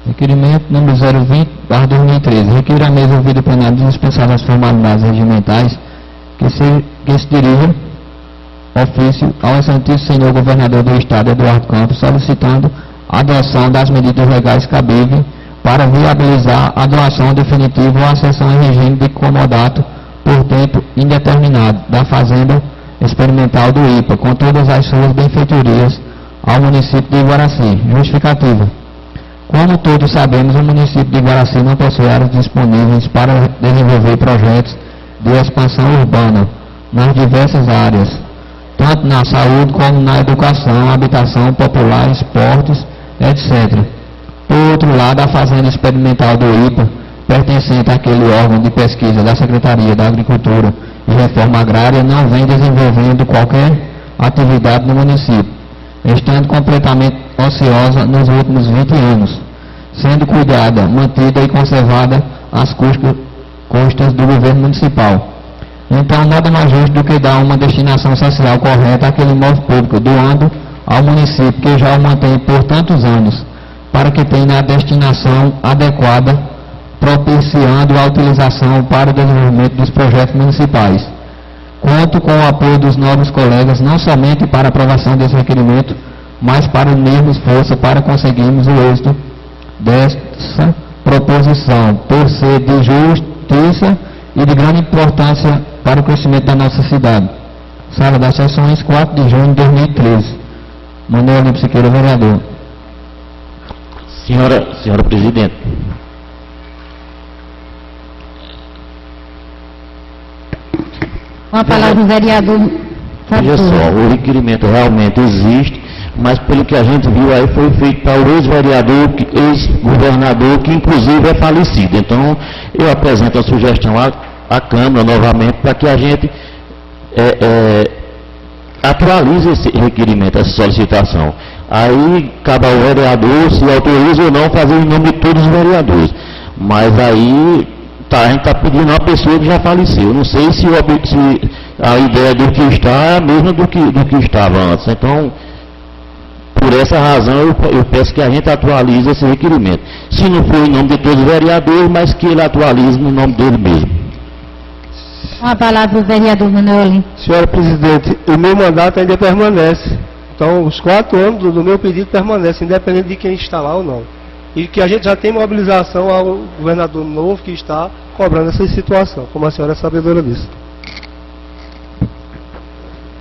Requerimento número 020/2013. Requer a mesa ouvida plenário dispensar as formalidades regimentais que se dirija ofício ao excelentíssimo senhor governador do estado, Eduardo Campos, solicitando a adoção das medidas legais cabíveis para viabilizar a doação definitiva ou a cessão em regime de comodato por tempo indeterminado da Fazenda Experimental do IPA, com todas as suas benfeitorias, ao município de Iguaraci. Justificativa. Como todos sabemos, o município de Iguaraci não possui áreas disponíveis para desenvolver projetos de expansão urbana nas diversas áreas, tanto na saúde como na educação, habitação popular, esportes, etc. Por outro lado, a Fazenda Experimental do IPA, pertencente àquele órgão de pesquisa da Secretaria da Agricultura e Reforma Agrária, não vem desenvolvendo qualquer atividade no município, estando completamente ociosa nos últimos 20 anos, sendo cuidada, mantida e conservada às custas do governo municipal. Então, nada mais justo do que dar uma destinação social correta àquele imóvel público, doando ao município que já o mantém por tantos anos, para que tenha a destinação adequada, propiciando a utilização para o desenvolvimento dos projetos municipais. Conto com o apoio dos nobres colegas, não somente para a aprovação desse requerimento, mas para unirmos força para conseguirmos o êxito dessa proposição, por ser de justiça e de grande importância para o crescimento da nossa cidade. Sala das Sessões, 4 de junho de 2013. Manuel Olímpio Siqueira, vereador. Senhora presidente, Com a palavra o vereador. veja só, o requerimento realmente existe, mas pelo que a gente viu aí foi feito para o ex-vereador, ex-governador, que inclusive é falecido. Então, eu apresento a sugestão à Câmara novamente para que a gente atualize esse requerimento, essa solicitação. Aí cabe ao vereador se autoriza ou não fazer em nome de todos os vereadores. Mas aí a gente está pedindo uma pessoa que já faleceu. Eu não sei se a ideia do que está é a mesma do que estava antes. Então, por essa razão, eu peço que a gente atualize esse requerimento. Se não for em nome de todos os vereadores, mas que ele atualize no nome dele mesmo. Com a palavra o vereador Manuel Olímpio. Senhora presidente, o meu mandato ainda permanece. Então, os 4 anos do meu pedido permanecem, independente de quem está lá ou não. E que a gente já tem mobilização ao governador novo que está cobrando essa situação, como a senhora é sabedora disso.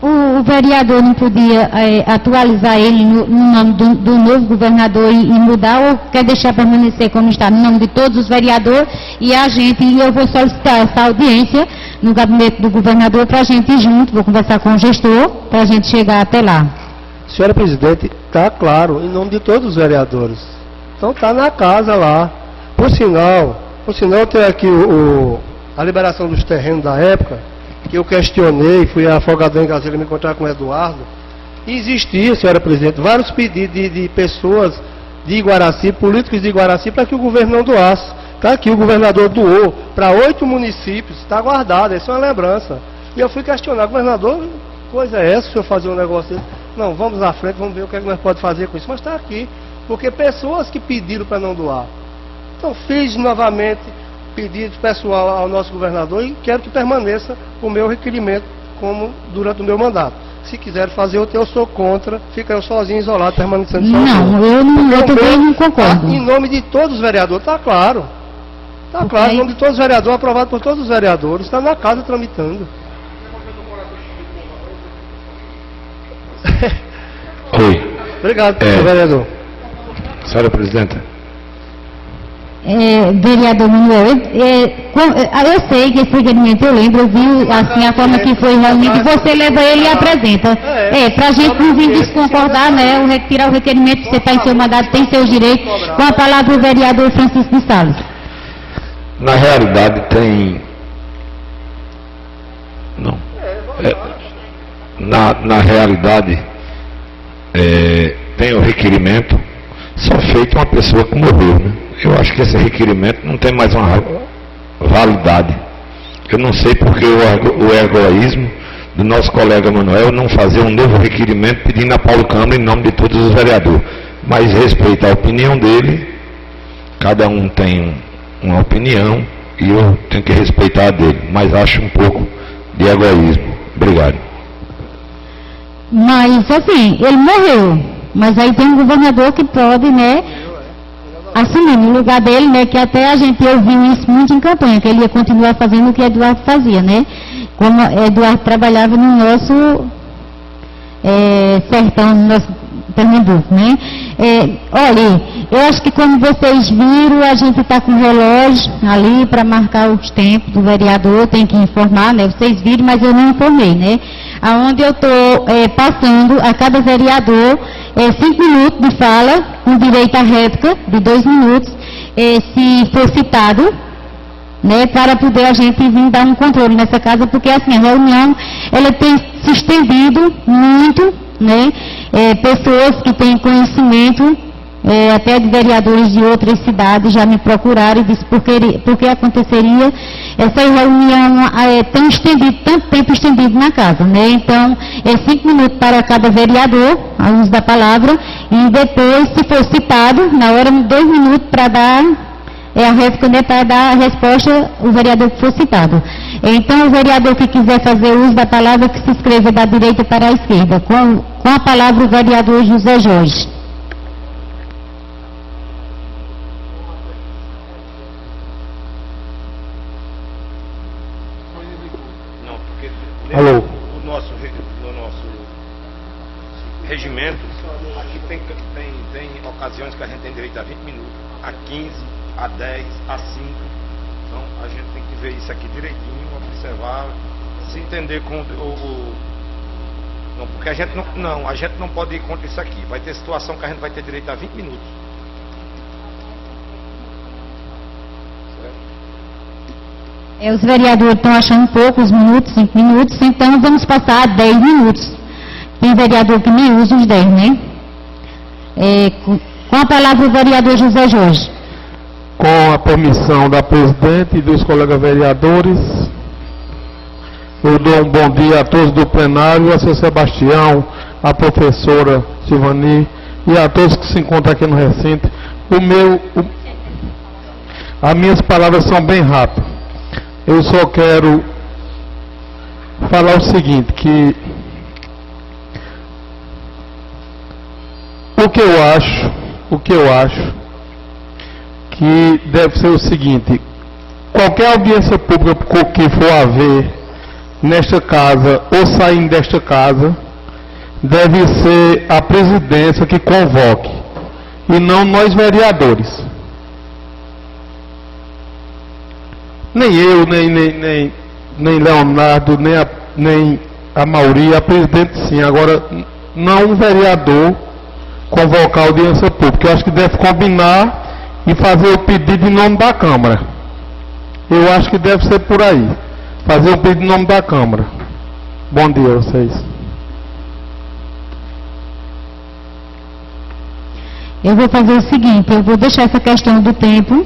O vereador não podia atualizar ele no nome do novo governador e mudar, ou quer deixar permanecer como está, no nome de todos os vereadores, e eu vou solicitar essa audiência no gabinete do governador para a gente ir junto, vou conversar com o gestor, para a gente chegar até lá. Senhora presidente, está claro, em nome de todos os vereadores. Então está na casa lá. Por sinal, tem aqui a liberação dos terrenos da época, que eu questionei, fui a Afogadão em Gazeira me encontrar com o Eduardo. E existia, senhora presidente, vários pedidos de pessoas de Iguaraci, políticos de Iguaraci, para que o governo não doasse. Está aqui, o governador doou para 8 municípios, está guardado, essa é uma lembrança. E eu fui questionar, governador, coisa é essa, o senhor fazer um negócio desse? Não, vamos à frente, vamos ver o que é que nós podemos fazer com isso. Mas está aqui, porque pessoas que pediram para não doar. Então fiz novamente pedido pessoal ao nosso governador e quero que permaneça o meu requerimento como durante o meu mandato. Se quiser fazer outro, eu sou contra, fica eu sozinho, isolado, permanecendo sozinho. Não, eu também não concordo. Em nome de todos os vereadores, está claro. Está claro, em nome de todos os vereadores, aprovado por todos os vereadores, está na casa tramitando. Oi. Obrigado, vereador. Senhora presidenta. Vereador Manuel, eu sei que esse requerimento, eu lembro, eu vi assim, a forma que foi reunido, você leva ele e apresenta. Para a gente não vir desconcordar, né, tirar o requerimento, você está em seu mandato, tem seus direitos. Com a palavra o vereador Francisco de Salles. Na realidade tem... Não. Na realidade, tem o requerimento, só feito uma pessoa que morreu, né? Eu acho que esse requerimento não tem mais uma validade. Eu não sei porque o egoísmo do nosso colega Manuel não fazer um novo requerimento pedindo a Paulo Câmara em nome de todos os vereadores. Mas respeito a opinião dele, cada um tem uma opinião e eu tenho que respeitar a dele. Mas acho um pouco de egoísmo. Obrigado. Mas, assim, ele morreu. Mas aí tem um governador que pode, né, assumir no lugar dele, né, que até a gente ouviu isso muito em campanha, que ele ia continuar fazendo o que Eduardo fazia, né, como Eduardo trabalhava no nosso sertão, no nosso Pernambuco, né. Olha, eu acho que como vocês viram, a gente está com o relógio ali para marcar os tempos do vereador, tem que informar, né, vocês viram, mas eu não informei, né, aonde eu estou passando a cada vereador 5 minutos de fala, com direito à réplica de 2 minutos, se for citado, né, para poder a gente vir dar um controle nessa casa, porque assim, a reunião, ela tem se estendido muito, né, pessoas que têm conhecimento, até de vereadores de outras cidades já me procuraram e disse porque aconteceria essa reunião tão estendida, tanto tempo estendido na casa, né? Então, 5 minutos para cada vereador, a uso da palavra, e depois, se for citado, na hora, 2 minutos para dar a réplica, né, para dar a resposta, o vereador que for citado. Então, o vereador que quiser fazer uso da palavra, que se inscreva da direita para a esquerda. Com a palavra, o vereador José Jorge. Alô. No nosso regimento, aqui tem ocasiões que a gente tem direito a 20 minutos, a 15, a 10, a 5. Então a gente tem que ver isso aqui direitinho, observar, se entender com não, porque a gente não pode ir contra isso aqui. Vai ter situação que a gente vai ter direito a 20 minutos. Os vereadores estão achando pouco os minutos, 5 minutos, então vamos passar a 10 minutos. Tem vereador que nem usa os 10, né? Com a palavra o vereador José Jorge. Com a permissão da presidente e dos colegas vereadores, eu dou um bom dia a todos do plenário, a seu Sebastião, a professora Silvani e a todos que se encontram aqui no recinto. As minhas palavras são bem rápidas. Eu só quero falar o seguinte, que o que eu acho que deve ser o seguinte: qualquer audiência pública que for haver nesta casa ou saindo desta casa, deve ser a presidência que convoque, e não nós vereadores. Nem eu, nem Leonardo, nem a Mauri, a presidente sim. Agora, não um vereador convocar a audiência pública. Eu acho que deve combinar e fazer o pedido em nome da Câmara. Eu acho que deve ser por aí. Fazer o pedido em nome da Câmara. Bom dia a vocês. Eu vou fazer o seguinte, eu vou deixar essa questão do tempo,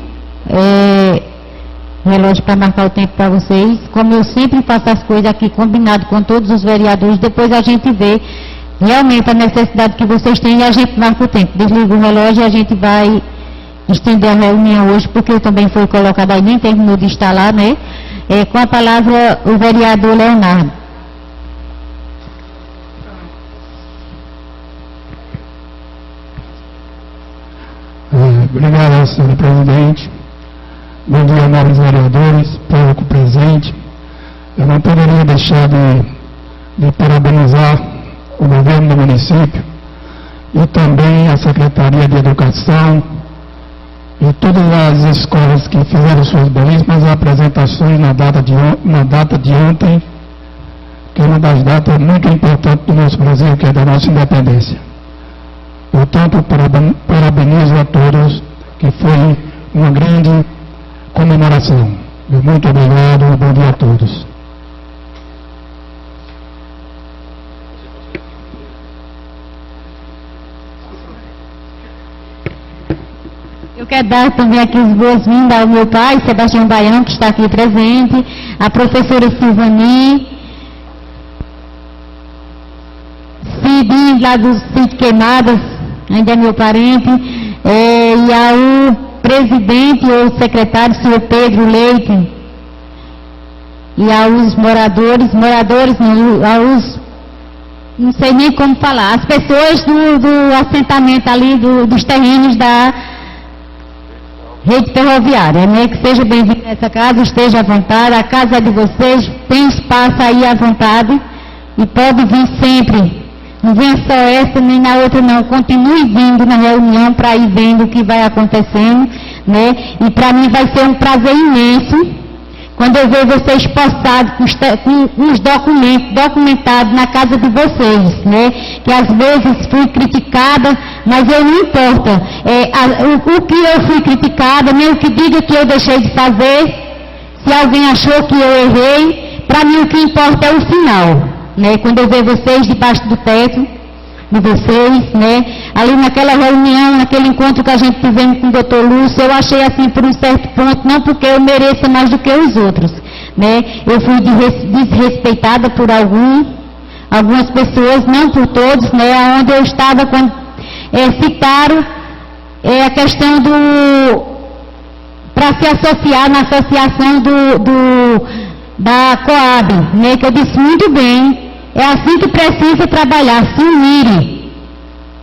relógio para marcar o tempo para vocês. Como eu sempre faço as coisas aqui combinado com todos os vereadores, depois a gente vê realmente a necessidade que vocês têm e a gente marca o tempo. Desliga o relógio e a gente vai estender a reunião hoje, porque também foi colocado aí, nem terminou de instalar, né? Com a palavra o vereador Leonardo. Obrigado, senhor presidente. Bom dia, nobres vereadores, público presente. Eu não poderia deixar de parabenizar o governo do município e também a Secretaria de Educação e todas as escolas que fizeram suas belíssimas apresentações na data de ontem, que é uma das datas muito importantes do nosso Brasil, que é da nossa independência. Portanto, parabenizo a todos, que foi uma grande comemoração. Muito obrigado, bom dia a todos. Eu quero dar também aqui as boas-vindas ao meu pai, Sebastião Baião, que está aqui presente, a professora Silvani, Cidinho, lá do Sítio Queimadas, ainda é meu parente, e ao presidente ou secretário, senhor Pedro Leite, e aos moradores não, não sei nem como falar, as pessoas do assentamento ali, dos terrenos da rede ferroviária, né? Que seja bem-vindo a essa casa, esteja à vontade, a casa é de vocês, tem espaço aí à vontade, e pode vir sempre. Não venha só essa nem na outra não, continue vindo na reunião para ir vendo o que vai acontecendo, né? E para mim vai ser um prazer imenso quando eu ver vocês postados com os documentados na casa de vocês, né? Que às vezes fui criticada, mas eu não importa. O que eu fui criticada, nem o que diga que eu deixei de fazer, se alguém achou que eu errei, para mim o que importa é o final. Né, quando eu ver vocês debaixo do teto de vocês, né, ali naquela reunião, naquele encontro que a gente tivemos com o doutor Lúcio, eu achei assim por um certo ponto, não porque eu mereça mais do que os outros, né, eu fui desrespeitada por algumas pessoas, não por todos, né, onde eu estava quando citaram a questão para se associar na associação da Coab, né, que eu disse muito bem, é assim que precisa trabalhar, se unirem,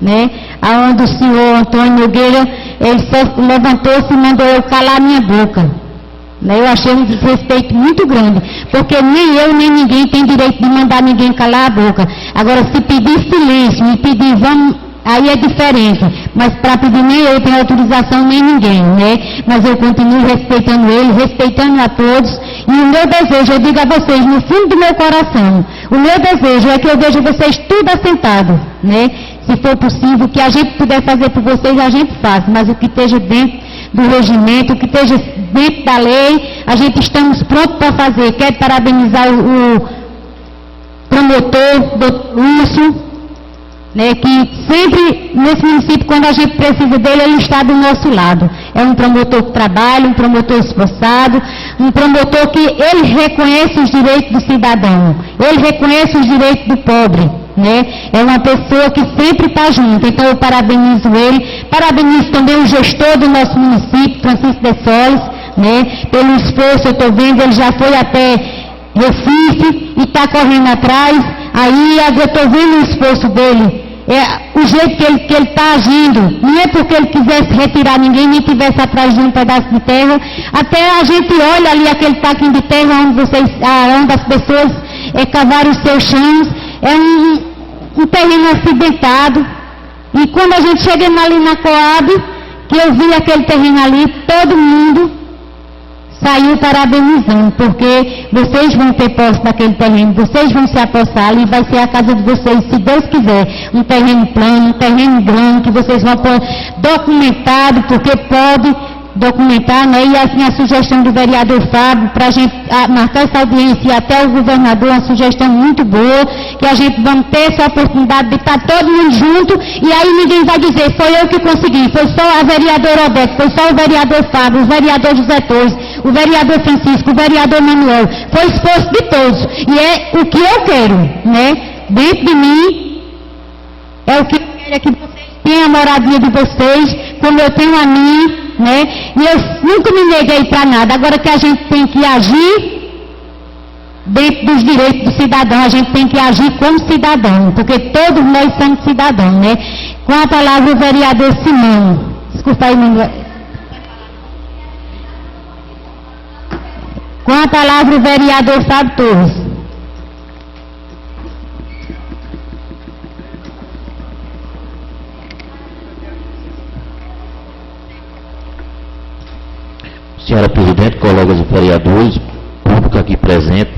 né, aonde o senhor Antônio Nogueira, ele só levantou-se e mandou eu calar a minha boca, né, eu achei um desrespeito muito grande, porque nem eu nem ninguém tem direito de mandar ninguém calar a boca. Agora, se pedir silêncio e pedir vamos, aí é diferente, mas para pedir nem eu tenho autorização, nem ninguém, né? Mas eu continuo respeitando ele, respeitando a todos, e o meu desejo, eu digo a vocês, no fundo do meu coração, o meu desejo é que eu veja vocês tudo assentados, né? Se for possível, o que a gente puder fazer por vocês, a gente faz, mas o que esteja dentro do regimento, o que esteja dentro da lei, a gente estamos prontos para fazer. Quero parabenizar o promotor, doutor Lúcio, né, que sempre nesse município, quando a gente precisa dele, ele está do nosso lado. É um promotor que trabalha, um promotor esforçado, um promotor que ele reconhece os direitos do cidadão, ele reconhece os direitos do pobre, né? É uma pessoa que sempre está junto. Então eu parabenizo ele, parabenizo também o gestor do nosso município, Francisco de Solis, né, pelo esforço. Eu estou vendo, ele já foi até Recife e está correndo atrás. Aí eu estou vendo o esforço dele, o jeito que ele está agindo, não é porque ele quisesse retirar ninguém, nem tivesse atrás de um pedaço de terra, até a gente olha ali aquele taquinho de terra onde as pessoas cavaram os seus chãos, é um terreno acidentado, e quando a gente chega ali na Coab, que eu vi aquele terreno ali, todo mundo saiu parabenizando, porque vocês vão ter posse daquele terreno, vocês vão se apossar ali, vai ser a casa de vocês, se Deus quiser, um terreno plano, um terreno grande, que vocês vão pôr documentado, porque pode documentar, né? E assim a sugestão do vereador Fábio, para a gente marcar essa audiência e até o governador, uma sugestão muito boa, que a gente vamos ter essa oportunidade de estar todo mundo junto, e aí ninguém vai dizer, foi eu que consegui, foi só a vereadora Odete, foi só o vereador Fábio, o vereador José Torres, o vereador Francisco, o vereador Manuel, foi esforço de todos, e é o que eu quero, né? Dentro de mim, é o que eu quero, é que vocês tenham a moradia de vocês, como eu tenho a minha, né? E eu nunca me neguei para nada. Agora que a gente tem que agir dentro dos direitos do cidadão, a gente tem que agir como cidadão, porque todos nós somos cidadãos, né? Com a palavra o vereador Simão. Desculpa aí, Manuel. Com a palavra o vereador Fábio Torres. presidente, colegas vereadores, público aqui presente.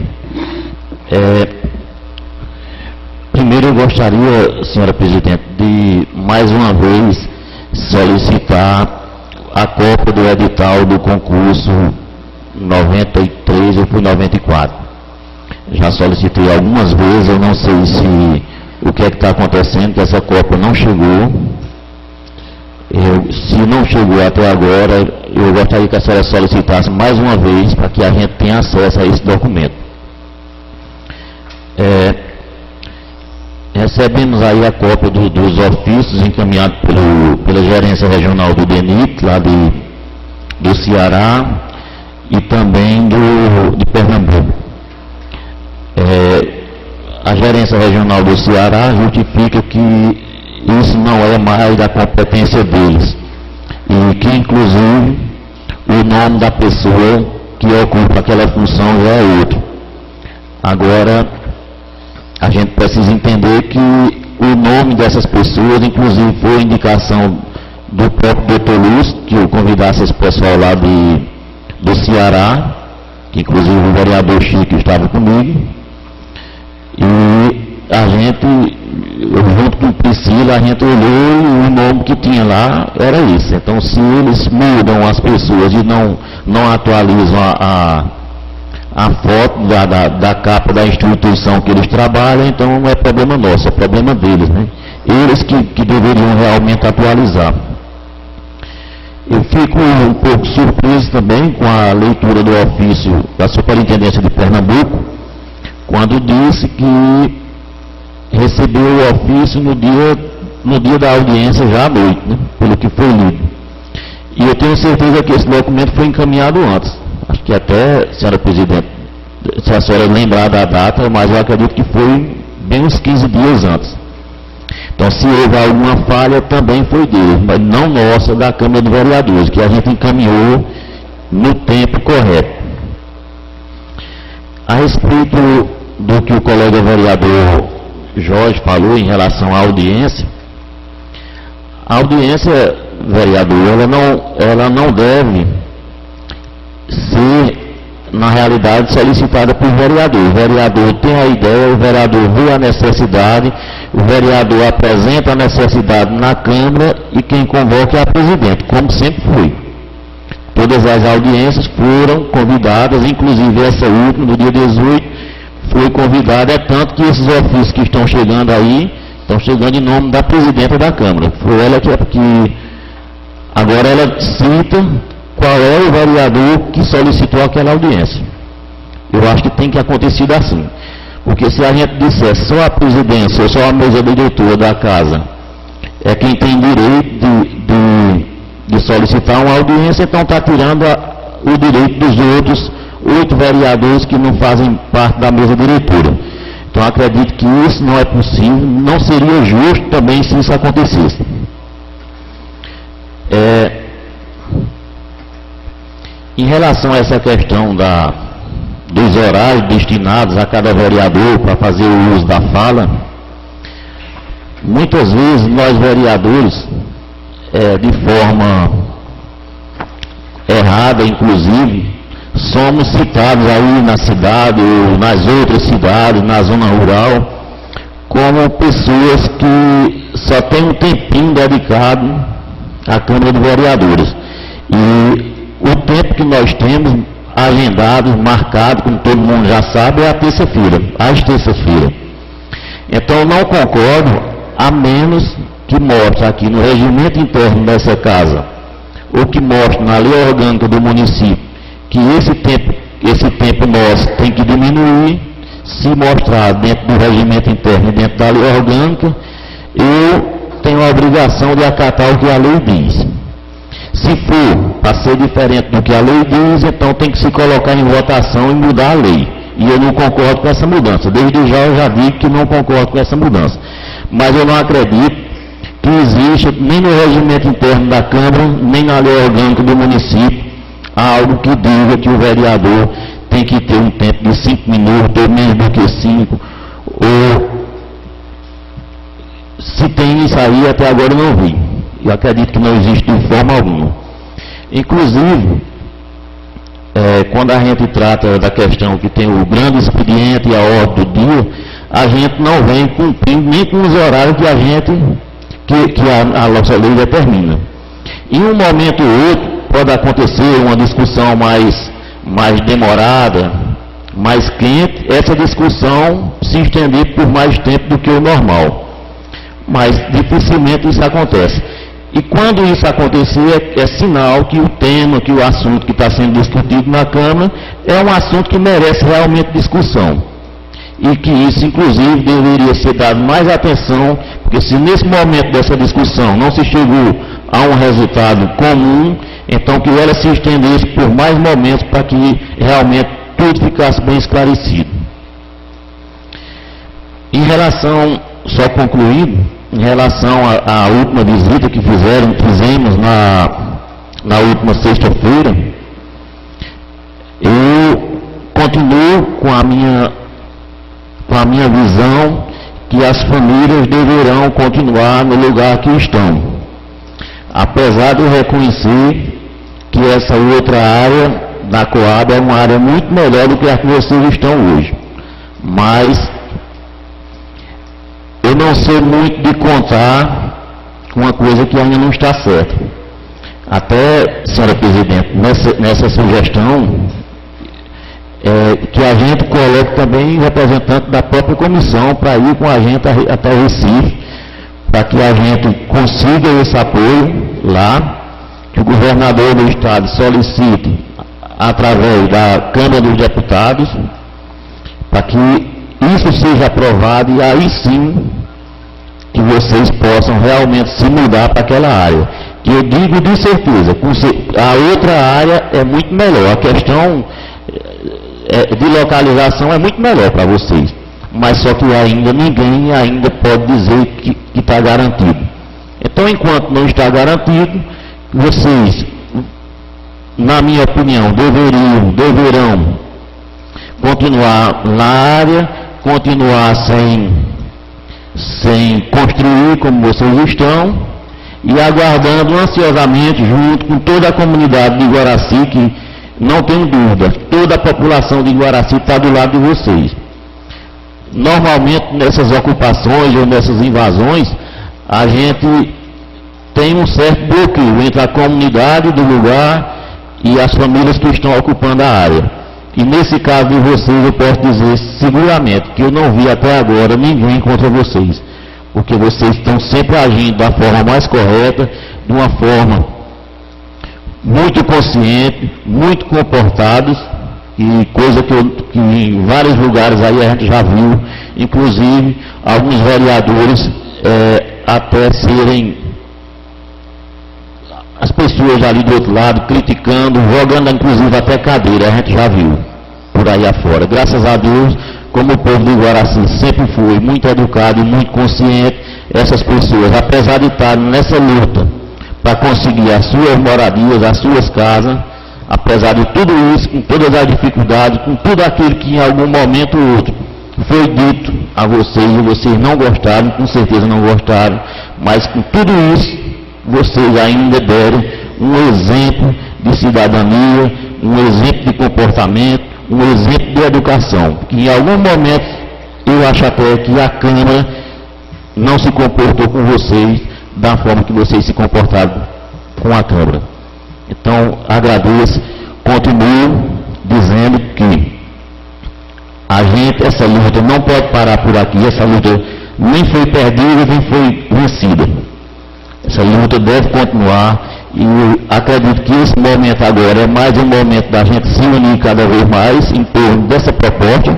Primeiro eu gostaria, senhora presidente, de mais uma vez solicitar a cópia do edital do concurso 93 ou por 94. Já solicitei algumas vezes, eu não sei se o que é que está acontecendo, que essa cópia não chegou. Se não chegou até agora, eu gostaria que a senhora solicitasse mais uma vez para que a gente tenha acesso a esse documento. Recebemos aí a cópia dos ofícios encaminhados pela gerência regional do DENIT, lá do Ceará, e também de Pernambuco. A gerência regional do Ceará justifica que isso não é mais da competência deles, e que inclusive o nome da pessoa que ocupa aquela função já é outro. Agora, a gente precisa entender que o nome dessas pessoas, inclusive foi indicação do próprio Dr. Lúcio, que eu convidasse esse pessoal lá do Ceará, que inclusive o vereador Chico estava comigo, e a gente, junto com Priscila, a gente olhou e o nome que tinha lá era esse. Então, se eles mudam as pessoas e não atualizam a foto da capa da instituição que eles trabalham, então não é problema nosso, é problema deles, né? Eles que deveriam realmente atualizar. Eu fico um pouco surpreso também com a leitura do ofício da Superintendência de Pernambuco, quando disse que recebeu o ofício no dia da audiência, já à noite, né? Pelo que foi lido. E eu tenho certeza que esse documento foi encaminhado antes. Acho que até, senhora presidente, se a senhora lembrar da data, mas eu acredito que foi bem uns 15 dias antes. Então, se houve alguma falha, também foi dele, mas não nossa, da Câmara de Vereadores, que a gente encaminhou no tempo correto. A respeito do que o colega vereador Jorge falou em relação à audiência, a audiência, vereador, ela não deve ser, na realidade, solicitada por vereador. O vereador tem a ideia, o vereador vê a necessidade, o vereador apresenta a necessidade na Câmara e quem convoca é a presidente, como sempre foi. Todas as audiências foram convidadas, inclusive essa última, no dia 18, foi convidada, é tanto que esses ofícios que estão chegando aí, estão chegando em nome da presidenta da Câmara. Foi ela que agora ela cita qual é o vereador que solicitou aquela audiência. Eu acho que tem que acontecer assim. Porque se a gente disser só a presidência ou só a mesa diretora da casa é quem tem direito de solicitar uma audiência, então está tirando o direito dos outros 8 vereadores que não fazem parte da mesa diretora. Então acredito que isso não é possível, não seria justo também se isso acontecesse. Em relação a essa questão dos horários destinados a cada vereador para fazer o uso da fala, muitas vezes nós vereadores, de forma errada inclusive, somos citados aí na cidade ou nas outras cidades, na zona rural, como pessoas que só têm um tempinho dedicado à Câmara de Vereadores. E o tempo que nós temos agendado, marcado, como todo mundo já sabe, é a terça-feira, às terças-feiras. Então, eu não concordo, a menos que mostre aqui no regimento interno dessa casa, ou que mostre na lei orgânica do município, que esse tempo nosso tem que diminuir. Se mostrar dentro do regimento interno e dentro da lei orgânica, eu tenho a obrigação de acatar o que a lei diz. Se for para ser diferente do que a lei diz, então tem que se colocar em votação e mudar a lei. E eu não concordo com essa mudança. Desde já eu já digo que não concordo com essa mudança. Mas eu não acredito que exista, nem no regimento interno da Câmara, nem na lei orgânica do município, algo que diga que o vereador tem que ter um tempo de 5 minutos, ou menos do que 5, ou se tem isso aí, até agora eu não vi. Eu acredito que não existe de forma alguma. Inclusive, quando a gente trata da questão que tem o grande expediente e a ordem do dia, a gente não vem cumprindo nem com os horários que a nossa lei determina. Em um momento ou outro, pode acontecer uma discussão mais demorada, mais quente, essa discussão se estender por mais tempo do que o normal. Mas dificilmente isso acontece. E quando isso acontecer, é sinal que o tema, que o assunto que está sendo discutido na Câmara é um assunto que merece realmente discussão. E que isso, inclusive, deveria ser dado mais atenção, porque se nesse momento dessa discussão não se chegou a um resultado comum, então que ela se estendesse por mais momentos para que realmente tudo ficasse bem esclarecido. Em relação, só concluindo, em relação à última visita que fizemos na última sexta-feira, eu continuo com a minha visão que as famílias deverão continuar no lugar que estão. Apesar de eu reconhecer que essa outra área da Coab é uma área muito melhor do que a que vocês estão hoje. Mas eu não sei muito de contar com uma coisa que ainda não está certa. Até, senhora presidente, nessa sugestão, que a gente coloque também representante da própria comissão para ir com a gente até Recife, para que a gente consiga esse apoio lá, que o governador do estado solicite através da Câmara dos Deputados, para que isso seja aprovado e aí sim que vocês possam realmente se mudar para aquela área. Que eu digo de certeza, a outra área é muito melhor, a questão de localização é muito melhor para vocês, mas só que ninguém ainda pode dizer que está garantido. Então, enquanto não está garantido, vocês, na minha opinião, deverão continuar na área, continuar sem construir como vocês estão, e aguardando ansiosamente, junto com toda a comunidade de Guaraci, que não tenho dúvida, toda a população de Guaraci está do lado de vocês. Normalmente, nessas ocupações ou nessas invasões, a gente tem um certo bloqueio entre a comunidade do lugar e as famílias que estão ocupando a área. E nesse caso de vocês, eu posso dizer seguramente que eu não vi até agora ninguém contra vocês, porque vocês estão sempre agindo da forma mais correta, de uma forma muito consciente, muito comportados, e coisa que em vários lugares aí a gente já viu, inclusive alguns vereadores até serem as pessoas ali do outro lado criticando, jogando inclusive até cadeira, a gente já viu por aí afora. Graças a Deus, como o povo de Guaraci sempre foi muito educado e muito consciente, essas pessoas, apesar de estar nessa luta para conseguir as suas moradias, as suas casas, apesar de tudo isso, com todas as dificuldades, com tudo aquilo que em algum momento ou outro foi dito a vocês e vocês não gostaram, com certeza não gostaram, mas com tudo isso, vocês ainda deram um exemplo de cidadania, um exemplo de comportamento, um exemplo de educação. Que em algum momento, eu acho até que a Câmara não se comportou com vocês da forma que vocês se comportaram com a Câmara. Então, agradeço, continuo dizendo que essa luta não pode parar por aqui, essa luta nem foi perdida, nem foi vencida. Essa luta deve continuar e eu acredito que esse momento agora é mais um momento da gente se unir cada vez mais em torno dessa proposta.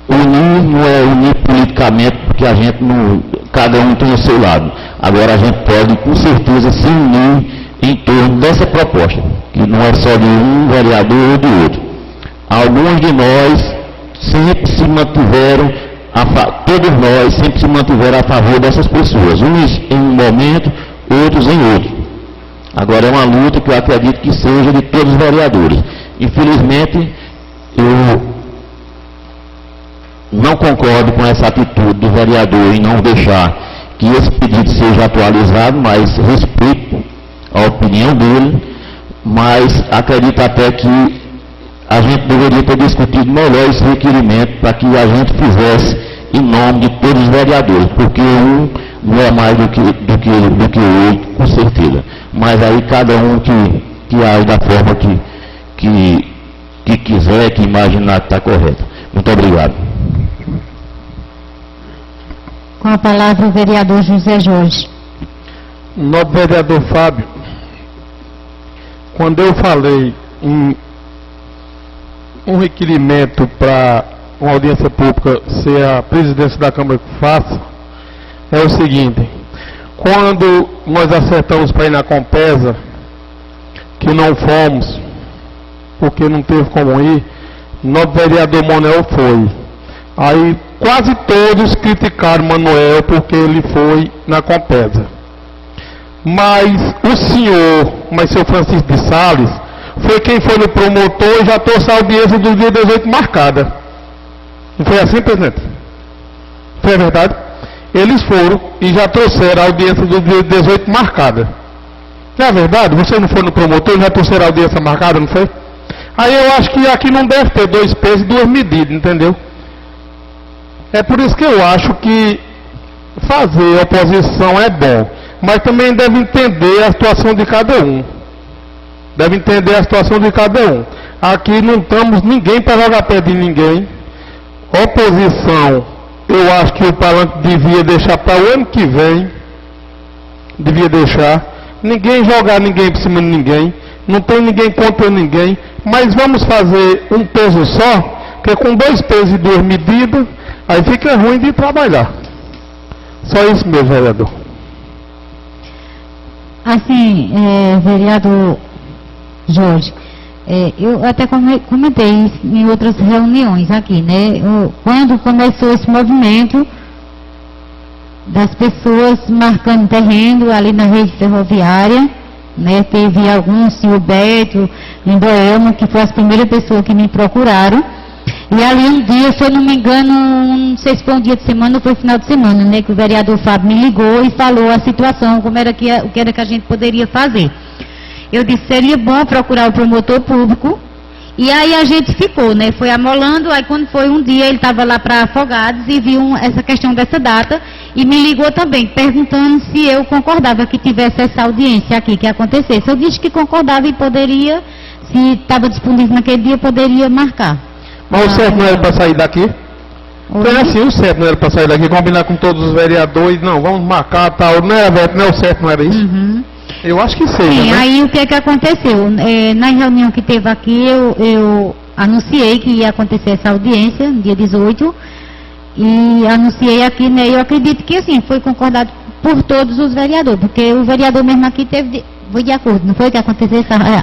Unir não é unir politicamente, porque a gente não, cada um tem o seu lado. Agora a gente pode com certeza se unir em torno dessa proposta, que não é só de um vereador ou de outro. Alguns de nós sempre se mantiveram, todos nós sempre se mantiveram a favor dessas pessoas, uns em um momento, outros em outro. Agora é uma luta que eu acredito que seja de todos os vereadores. Infelizmente, eu não concordo com essa atitude do vereador em não deixar que esse pedido seja atualizado, mas respeito a opinião dele, mas acredito até que a gente deveria ter discutido melhor esse requerimento para que a gente fizesse em nome de todos os vereadores, porque um não é mais do que o outro, com certeza. Mas aí cada um que age da forma que quiser, que imaginar que está correto. Muito obrigado. Com a palavra o vereador José Jorge. Nobre vereador Fábio, quando eu falei em um requerimento para uma audiência pública ser a presidência da Câmara que faça, é o seguinte: quando nós acertamos para ir na Compesa, que não fomos, porque não teve como ir, nosso vereador Manuel foi. Aí quase todos criticaram Manuel porque ele foi na Compesa. Mas o seu Francisco de Sales, foi quem foi no promotor e já trouxe a audiência do dia 18 marcada. Não foi assim, presidente? Foi a verdade? Eles foram e já trouxeram a audiência do dia 18 marcada. Não é verdade? Você não foi no promotor e já trouxeram a audiência marcada, não foi? Aí eu acho que aqui não deve ter 2 pesos e 2 medidas, entendeu? É por isso que eu acho que fazer oposição é bom, mas também deve entender a situação de cada um. Deve entender a situação de cada um. Aqui não estamos ninguém para jogar pé de ninguém. Oposição, eu acho que o palanque devia deixar para o ano que vem. Devia deixar. Ninguém jogar ninguém por cima de ninguém. Não tem ninguém contra ninguém. Mas vamos fazer um peso só, que com 2 pesos e 2 medidas, aí fica ruim de trabalhar. Só isso mesmo, vereador. Assim, vereador Jorge, eu até comentei isso em outras reuniões aqui, né? Quando começou esse movimento das pessoas marcando terreno ali na rede ferroviária, né? Teve alguns, o Beto, em Boema, que foi as primeiras pessoas que me procuraram. E ali um dia, se eu não me engano, não sei se foi um dia de semana ou foi final de semana, né? Que o vereador Fábio me ligou e falou a situação, como era o que era que a gente poderia fazer. Eu disse, seria bom procurar o promotor público. E aí a gente ficou, né? Foi amolando, aí quando foi um dia, ele estava lá para Afogados e viu essa questão dessa data e me ligou também, perguntando se eu concordava que tivesse essa audiência aqui, que acontecesse. Eu disse que concordava e poderia, se estava disponível naquele dia, poderia marcar. Mas o certo não era para sair daqui? Foi assim, o certo não era para sair daqui, combinar com todos os vereadores, não, vamos marcar tal, não é o certo, não era isso? Uhum. Eu acho que seja, sim, né? aí o que é que aconteceu? Na reunião que teve aqui, eu anunciei que ia acontecer essa audiência, no dia 18, e anunciei aqui, né? Eu acredito que, assim, foi concordado por todos os vereadores, porque o vereador mesmo aqui foi de acordo, não foi que aconteceu essa audiência?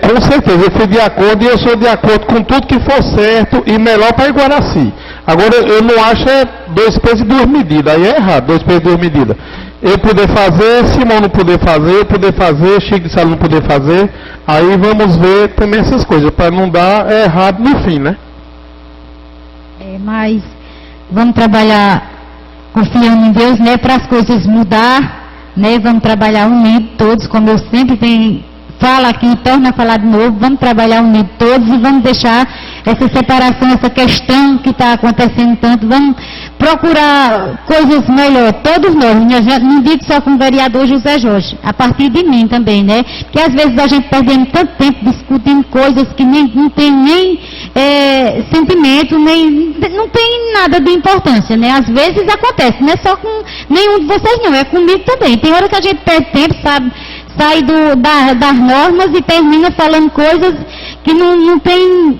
Com certeza, eu fui de acordo e eu sou de acordo com tudo que for certo e melhor para Iguaraci. Agora, eu não acho 2 pesos e 2 medidas, aí é errado, 2 pesos e 2 medidas. Eu poder fazer, Simão não poder fazer, eu poder fazer, Chico de Salo não poder fazer, aí vamos ver também essas coisas, para não dar errado no fim, né? Mas vamos trabalhar confiando em Deus, né, para as coisas mudar, né, vamos trabalhar unidos todos, como eu sempre falo aqui e torno a falar de novo, vamos trabalhar unidos todos e vamos deixar essa separação, essa questão que está acontecendo tanto, vamos procurar coisas melhores, todos nós, não digo só com o vereador José Jorge, a partir de mim também, né, porque às vezes a gente perdendo tanto tempo discutindo coisas que não tem nem sentimento, não tem nada de importância, né, às vezes acontece, não é só com nenhum de vocês não, é comigo também, tem hora que a gente perde tempo, sabe, sai das normas e termina falando coisas que não tem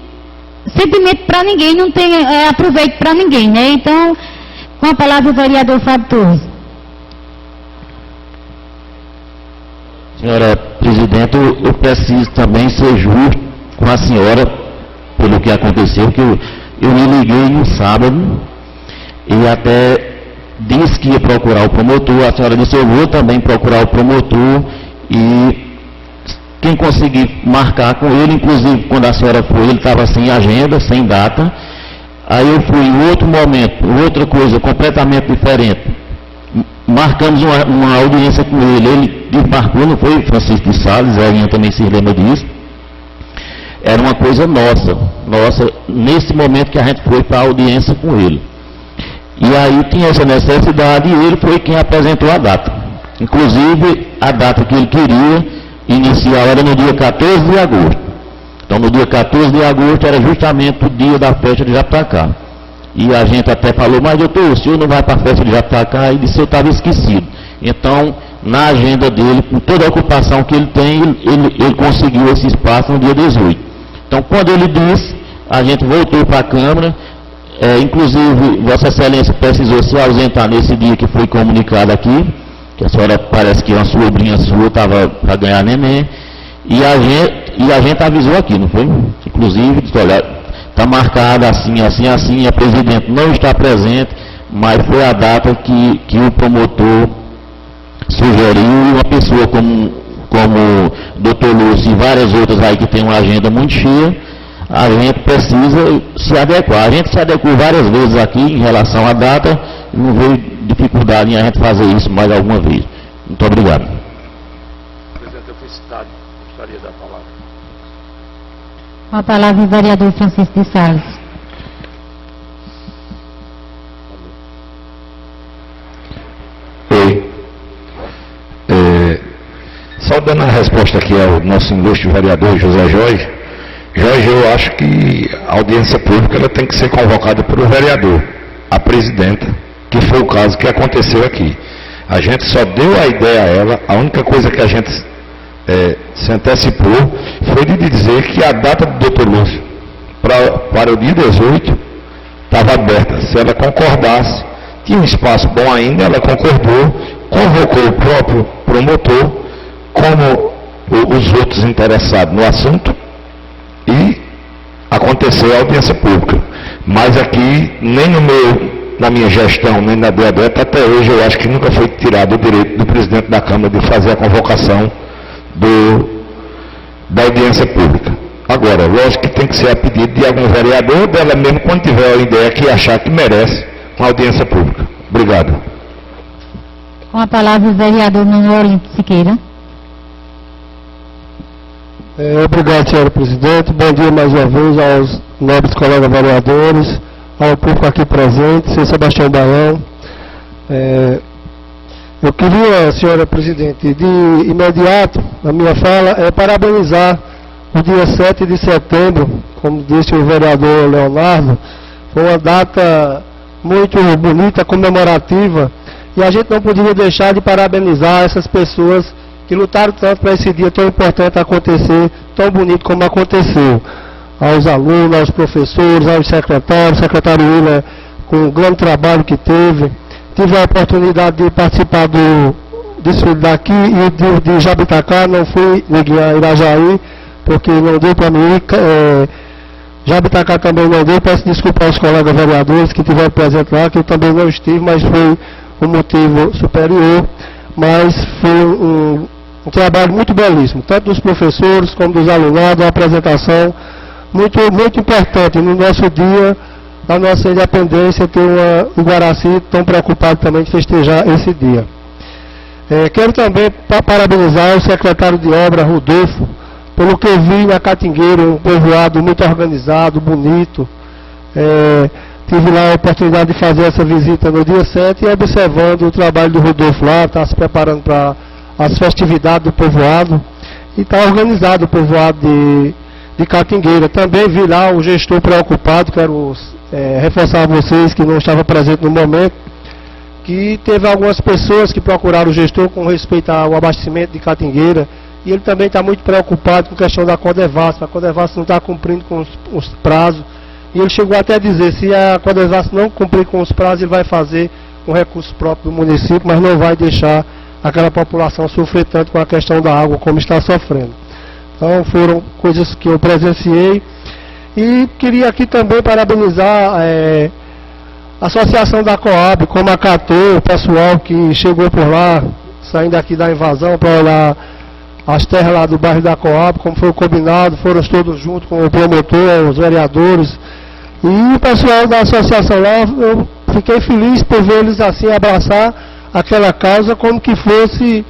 sentimento para ninguém, não tem aproveito para ninguém, né? Então, com a palavra o vereador Fábio Torres. Senhora Presidente, eu preciso também ser justo com a senhora pelo que aconteceu, que eu me liguei no sábado e até disse que ia procurar o promotor, a senhora disse, eu vou também procurar o promotor e quem conseguir marcar com ele, inclusive quando a senhora foi, ele estava sem agenda, sem data, aí eu fui em outro momento, outra coisa completamente diferente, marcamos uma audiência com ele marcou, não foi Francisco de Sales, a Ian também se lembra disso, era uma coisa nossa, nesse momento que a gente foi para a audiência com ele. E aí tinha essa necessidade e ele foi quem apresentou a data. Inclusive, a data que ele queria iniciar era no dia 14 de agosto. Então, no dia 14 de agosto era justamente o dia da festa de Japitacá. E a gente até falou, mas doutor, o senhor não vai para a festa de Japitacá? E disse, eu estava esquecido. Então, na agenda dele, com toda a ocupação que ele tem, ele conseguiu esse espaço no dia 18. Então, quando ele disse, a gente voltou para a Câmara, inclusive, Vossa Excelência precisou se ausentar nesse dia que foi comunicado aqui, que a senhora parece que uma sobrinha sua estava para ganhar neném, e a gente avisou aqui, não foi? Inclusive, disse, olha, está marcada assim, a presidente não está presente, mas foi a data que o promotor sugeriu, e uma pessoa como o doutor Lúcio e várias outras aí que tem uma agenda muito cheia, a gente precisa se adequar. A gente se adequou várias vezes aqui em relação à data, e não veio dificuldade em a gente fazer isso mais alguma vez. Muito obrigado. Presidente, eu fui citado, gostaria da palavra. Com a palavra o vereador Francisco de Sales. Oi. Só dando a resposta aqui ao nosso ilustre vereador José Jorge, eu acho que a audiência pública ela tem que ser convocada pelo vereador, a presidenta, que foi o caso que aconteceu aqui. A gente só deu a ideia a ela, a única coisa que a gente se antecipou foi de dizer que a data do Dr. Lúcio para o dia 18 estava aberta. Se ela concordasse, tinha um espaço bom ainda, ela concordou, convocou o próprio promotor, como os outros interessados no assunto, e aconteceu a audiência pública. Mas aqui, nem na minha gestão, nem na DADETA, até hoje eu acho que nunca foi tirado o direito do presidente da Câmara de fazer a convocação da audiência pública. Agora, lógico que tem que ser a pedido de algum vereador, dela mesmo, quando tiver a ideia que achar que merece uma audiência pública. Obrigado. Com a palavra o vereador Manuel Olinto Siqueira. Obrigado, senhora presidente. Bom dia mais uma vez aos nobres colegas vereadores, ao público aqui presente, senhor Sebastião Baião. Eu queria, senhora presidente, de imediato, na minha fala, parabenizar o dia 7 de setembro, como disse o vereador Leonardo, foi uma data muito bonita, comemorativa, e a gente não poderia deixar de parabenizar essas pessoas que lutaram tanto para esse dia tão importante acontecer, tão bonito como aconteceu. Aos alunos, aos professores, aos secretários, o secretário Willer, com o grande trabalho que teve. Tive a oportunidade de participar do desfile daqui e de Japitacá, não fui em Irajaí, porque não deu para mim ir. Japitacá também não deu, peço desculpa aos colegas vereadores que estiveram presentes lá, que eu também não estive, mas foi um motivo superior. Mas foi um trabalho muito belíssimo, tanto dos professores como dos alunados, uma apresentação muito, muito importante no nosso dia, da nossa independência, ter um Guaraci tão preocupado também de festejar esse dia. Quero também parabenizar o secretário de obra, Rodolfo, pelo que eu vi na Catingueira, um povoado muito organizado, bonito. Tive lá a oportunidade de fazer essa visita no dia 7 e observando o trabalho do Rodolfo lá, está se preparando para as festividades do povoado e está organizado o povoado de Catingueira. Também vi lá o gestor preocupado, quero reforçar a vocês que não estava presente no momento, que teve algumas pessoas que procuraram o gestor com respeito ao abastecimento de Catingueira, e ele também está muito preocupado com a questão da Codevasf. A Codevasf não está cumprindo com os prazos. E ele chegou até a dizer, se a Codevasf não cumprir com os prazos, ele vai fazer com recurso próprio do município, mas não vai deixar aquela população sofrer tanto com a questão da água como está sofrendo. Então foram coisas que eu presenciei. E queria aqui também parabenizar a associação da Coab, como acatou o pessoal que chegou por lá, saindo aqui da invasão para olhar as terras lá do bairro da Coab, como foi combinado, foram todos juntos com o promotor, os vereadores. E o pessoal da associação lá, eu fiquei feliz por ver eles assim abraçar aquela causa como que fosse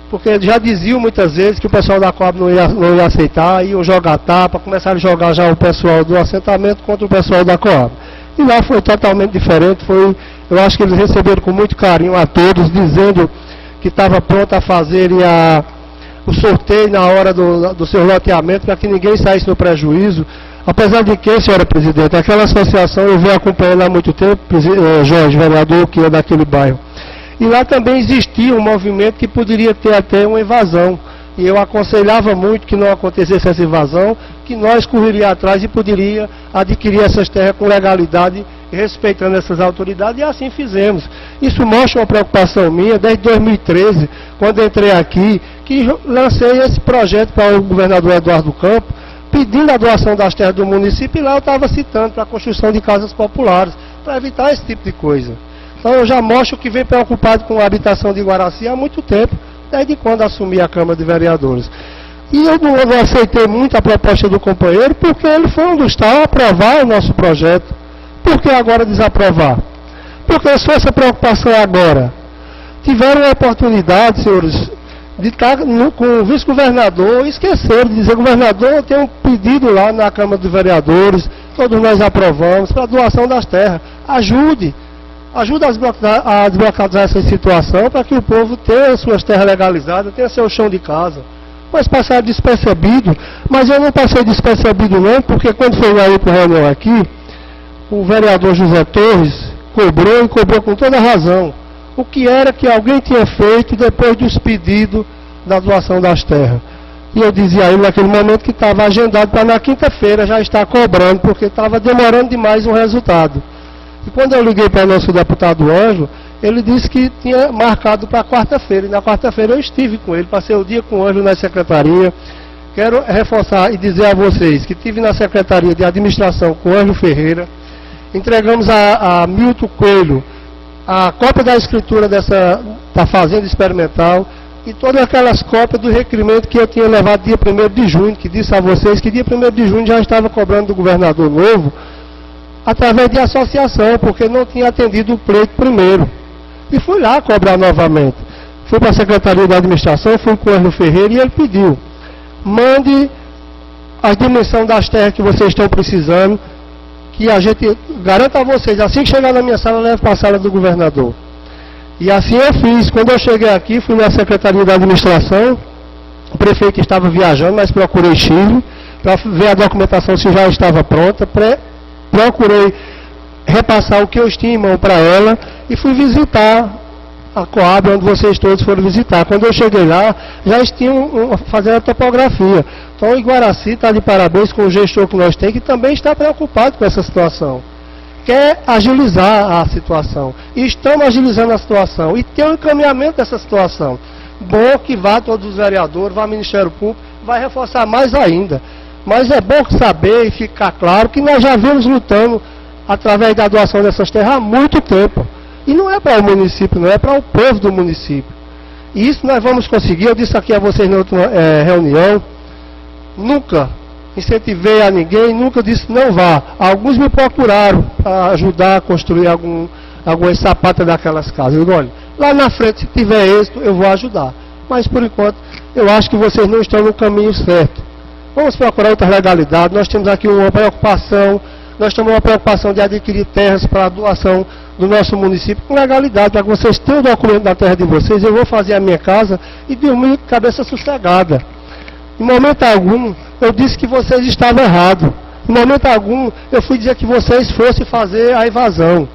porque já diziam muitas vezes que o pessoal da Coab não ia aceitar, iam jogar tapa, começaram a jogar já o pessoal do assentamento contra o pessoal da Coab. E lá foi totalmente diferente, eu acho que eles receberam com muito carinho a todos, dizendo que estava pronto a fazerem o sorteio na hora do seu loteamento, para que ninguém saísse no prejuízo. Apesar de que, senhora presidente, aquela associação eu venho acompanhando há muito tempo, Jorge, vereador, que é daquele bairro. E lá também existia um movimento que poderia ter até uma invasão. E eu aconselhava muito que não acontecesse essa invasão, que nós correríamos atrás e poderia adquirir essas terras com legalidade, respeitando essas autoridades, e assim fizemos. Isso mostra uma preocupação minha desde 2013, quando entrei aqui, que lancei esse projeto para o governador Eduardo Campos, pedindo a doação das terras do município, e lá eu estava citando para a construção de casas populares, para evitar esse tipo de coisa. Então eu já mostro que vem preocupado com a habitação de Guaraci há muito tempo, desde quando assumi a Câmara de Vereadores. E eu não aceitei muito a proposta do companheiro, porque ele foi um dos tais a aprovar o nosso projeto. Por que agora desaprovar? Porque se fosse a preocupação agora, tiveram a oportunidade, senhores, de estar com o vice-governador, esqueceram de dizer: governador, eu tenho um pedido lá na Câmara de Vereadores, todos nós aprovamos, para a doação das terras. Ajude a desburocratizar essa situação, para que o povo tenha suas terras legalizadas, tenha seu chão de casa. Mas passaram despercebido, mas eu não passei despercebido não, porque quando foi aí para a reunião aqui, o vereador José Torres cobrou com toda razão o que era que alguém tinha feito depois dos pedidos da doação das terras. E eu dizia a ele naquele momento que estava agendado para na quinta-feira já estar cobrando, porque estava demorando demais o resultado. E quando eu liguei para o nosso deputado Ângelo, ele disse que tinha marcado para quarta-feira, e na quarta-feira eu estive com ele, passei o dia com o Ângelo na secretaria. Quero reforçar e dizer a vocês que estive na Secretaria de Administração com o Ângelo Ferreira, entregamos a Milton Coelho a cópia da escritura da fazenda experimental e todas aquelas cópias do requerimento que eu tinha levado dia 1º de junho, que disse a vocês que dia 1º de junho já estava cobrando do governador novo, através de associação, porque não tinha atendido o pleito primeiro. E fui lá cobrar novamente. Fui para a Secretaria da Administração, fui com o Ângelo Ferreira e ele pediu: mande as dimensões das terras que vocês estão precisando, que a gente garanta a vocês, assim que chegar na minha sala, leve para a sala do governador. E assim eu fiz. Quando eu cheguei aqui, fui na Secretaria da Administração, o prefeito estava viajando, mas procurei Chile, para ver a documentação se já estava pronta, procurei repassar o que eu tinha em mão para ela, e fui visitar a Coab, onde vocês todos foram visitar. Quando eu cheguei lá, já tinham fazendo a topografia. Então o Iguaraci está de parabéns com o gestor que nós temos, que também está preocupado com essa situação. Quer agilizar a situação. E estamos agilizando a situação. E tem um encaminhamento dessa situação. Bom que vá todos os vereadores, vá ao Ministério Público, vai reforçar mais ainda. Mas é bom saber e ficar claro que nós já vimos lutando através da doação dessas terras há muito tempo. E não é para o município, não é para o povo do município. E isso nós vamos conseguir. Eu disse aqui a vocês na outra reunião, nunca incentivei a ninguém, nunca disse não vá. Alguns me procuraram para ajudar a construir algumas sapatas daquelas casas. Eu digo: olha, lá na frente, se tiver êxito, eu vou ajudar. Mas por enquanto, eu acho que vocês não estão no caminho certo. Vamos procurar outra legalidade. Nós temos aqui uma preocupação, de adquirir terras para a doação do nosso município com legalidade, para que vocês tenham o documento da terra de vocês. Eu vou fazer a minha casa e dormir com a cabeça sossegada. Em momento algum, eu disse que vocês estavam errados. Em momento algum, eu fui dizer que vocês fossem fazer a invasão.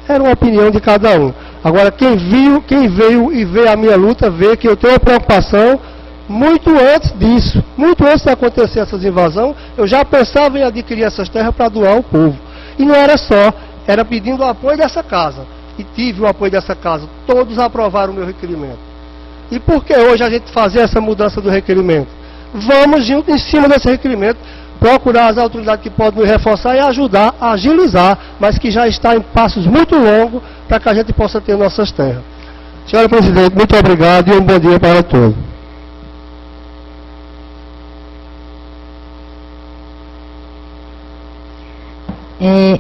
Era uma opinião de cada um. Agora, quem veio e vê a minha luta, vê que eu tenho uma preocupação muito antes disso. Muito antes de acontecer essas invasões, eu já pensava em adquirir essas terras para doar ao povo. E não era só, era pedindo o apoio dessa casa. E tive o apoio dessa casa. Todos aprovaram o meu requerimento. E por que hoje a gente fazer essa mudança do requerimento? Vamos, junto em cima desse requerimento, procurar as autoridades que podem nos reforçar e ajudar a agilizar, mas que já está em passos muito longos para que a gente possa ter nossas terras. Senhora Presidente, muito obrigado e um bom dia para todos.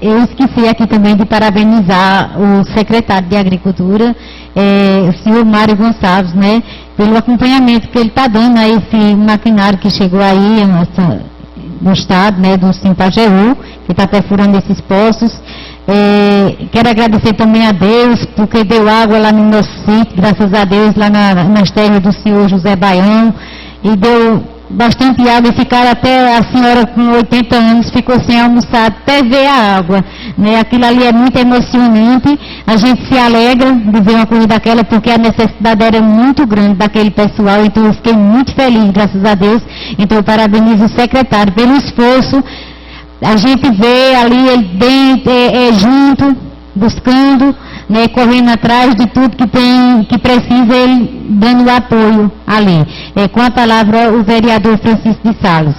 Eu esqueci aqui também de parabenizar o secretário de Agricultura, o senhor Mário Gonçalves, né, pelo acompanhamento que ele está dando a esse maquinário que chegou aí no estado, né, do Simpajeú, que está perfurando esses poços. Quero agradecer também a Deus, porque deu água lá no nosso sítio, graças a Deus, lá nas terras do senhor José Baião, e deu bastante água, e ficaram até a senhora com 80 anos, ficou sem almoçar até ver a água, né? Aquilo ali é muito emocionante, a gente se alegra de ver uma coisa daquela, porque a necessidade era muito grande daquele pessoal, então eu fiquei muito feliz, graças a Deus. Então eu parabenizo o secretário pelo esforço. A gente vê ali ele bem junto, buscando, né, correndo atrás de tudo que precisa, ele dando apoio ali. Com a palavra, o vereador Francisco de Salles.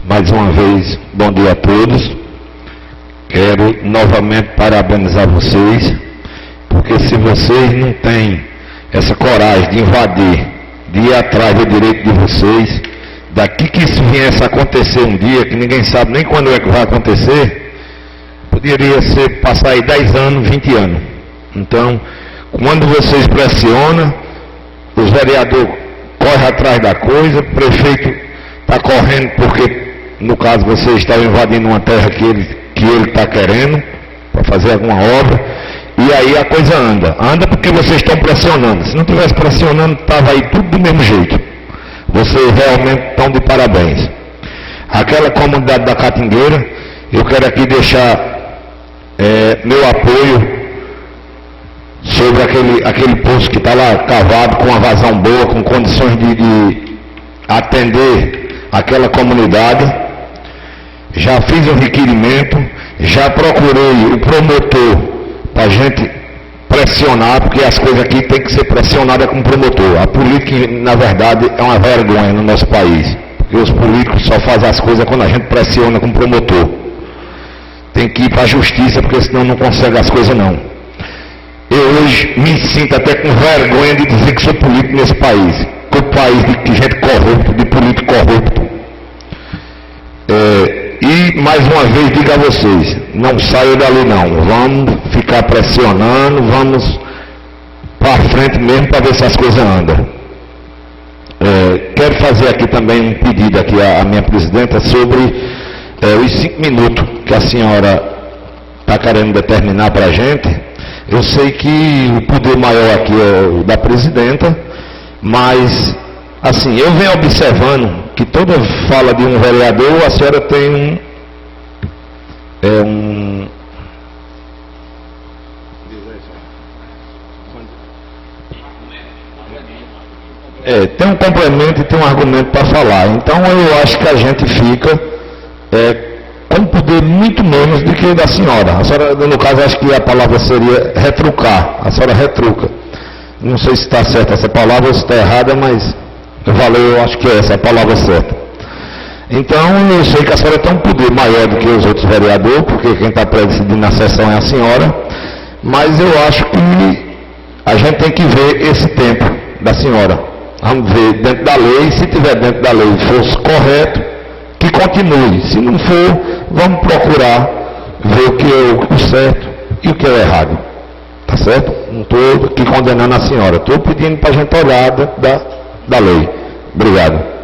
Mais uma vez, bom dia a todos. Quero novamente parabenizar vocês, porque se vocês não têm essa coragem de invadir, de ir atrás do direito de vocês, daqui que isso viesse a acontecer um dia, que ninguém sabe nem quando é que vai acontecer, poderia ser passar aí 10 anos, 20 anos. Então, quando vocês pressionam, os vereadores correm atrás da coisa, o prefeito está correndo porque, no caso, vocês estão invadindo uma terra que ele está querendo, para fazer alguma obra. E aí a coisa anda. Anda porque vocês estão pressionando. Se não estivesse pressionando, estava aí tudo do mesmo jeito. Vocês realmente estão de parabéns. Aquela comunidade da Catingueira, eu quero aqui deixar meu apoio sobre aquele poço que está lá cavado, com uma vazão boa, com condições de atender aquela comunidade. Já fiz um requerimento, já procurei o promotor para a gente pressionar, porque as coisas aqui tem que ser pressionadas com o promotor. A política, na verdade, é uma vergonha no nosso país, porque os políticos só fazem as coisas quando a gente pressiona com o promotor. Tem que ir para a justiça, porque senão não consegue as coisas não. Eu hoje me sinto até com vergonha de dizer que sou político nesse país, que o país de gente corrupta, de político corrupto. E mais uma vez digo a vocês, não saiam dali não, vamos ficar pressionando, vamos para frente mesmo para ver se as coisas andam. Quero fazer aqui também um pedido aqui à minha presidenta sobre os 5 minutos que a senhora está querendo determinar para a gente. Eu sei que o poder maior aqui é o da presidenta, mas assim, eu venho observando que toda fala de um vereador, a senhora tem tem um complemento e tem um argumento para falar. Então eu acho que a gente fica com poder muito menos do que o da senhora. A senhora, no caso, acho que a palavra seria retrucar. A senhora retruca. Não sei se está certa essa palavra ou se está errada, mas eu acho que essa é a palavra certa. Então, eu sei que a senhora tem um poder maior do que os outros vereadores, porque quem está presidindo na sessão é a senhora, mas eu acho que a gente tem que ver esse tempo da senhora. Vamos ver dentro da lei, se tiver dentro da lei fosse correto, que continue. Se não for, vamos procurar ver o que é o certo e o que é o errado. Tá certo? Não estou aqui condenando a senhora, estou pedindo para a gente olhar da lei. Obrigado.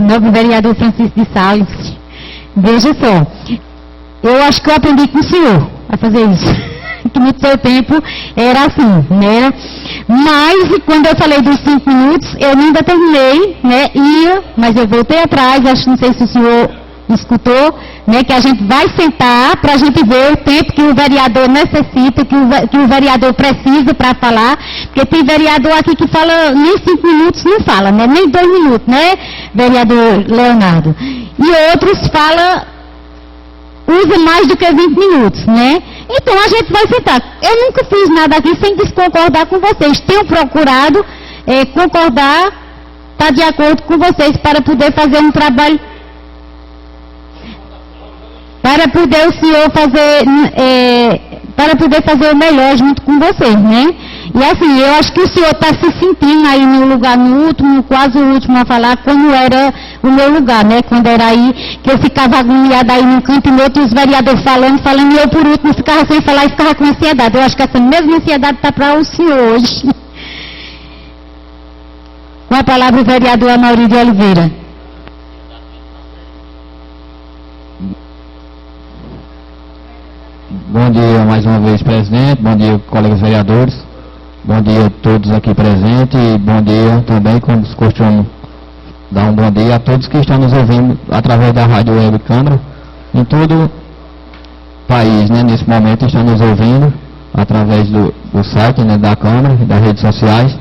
Novo vereador Francisco de Salles, veja só, eu acho que eu aprendi com o senhor a fazer isso, que no seu tempo era assim, né? Mas quando eu falei dos 5 minutos, eu ainda terminei, né? Mas eu voltei atrás, acho que não sei se o senhor escutou, né, que a gente vai sentar para a gente ver o tempo que o vereador necessita, que o vereador precisa para falar, porque tem vereador aqui que fala nem 5 minutos, não fala, né, nem 2 minutos, né, vereador Leonardo. E outros usa mais do que 20 minutos, né? Então a gente vai sentar. Eu nunca fiz nada aqui sem desconcordar com vocês. Tenho procurado concordar, estar de acordo com vocês para poder fazer um trabalho, para poder o senhor fazer, para poder fazer o melhor junto com vocês, né? E assim, eu acho que o senhor está se sentindo aí no lugar, no último, quase o último a falar, como era o meu lugar, né? Quando era aí, que eu ficava agoniada aí num canto e no outro, os vereadores falando, e eu por último ficava sem falar e ficava com ansiedade. Eu acho que essa mesma ansiedade está para o senhor hoje. Com a palavra o vereador Amaury de Oliveira. Bom dia mais uma vez, presidente. Bom dia, colegas vereadores. Bom dia a todos aqui presentes. E bom dia também, como se costuma dar um bom dia a todos que estão nos ouvindo através da Rádio Web Câmara. Em todo o país, né, nesse momento, estão nos ouvindo através do site, né, da Câmara e das redes sociais.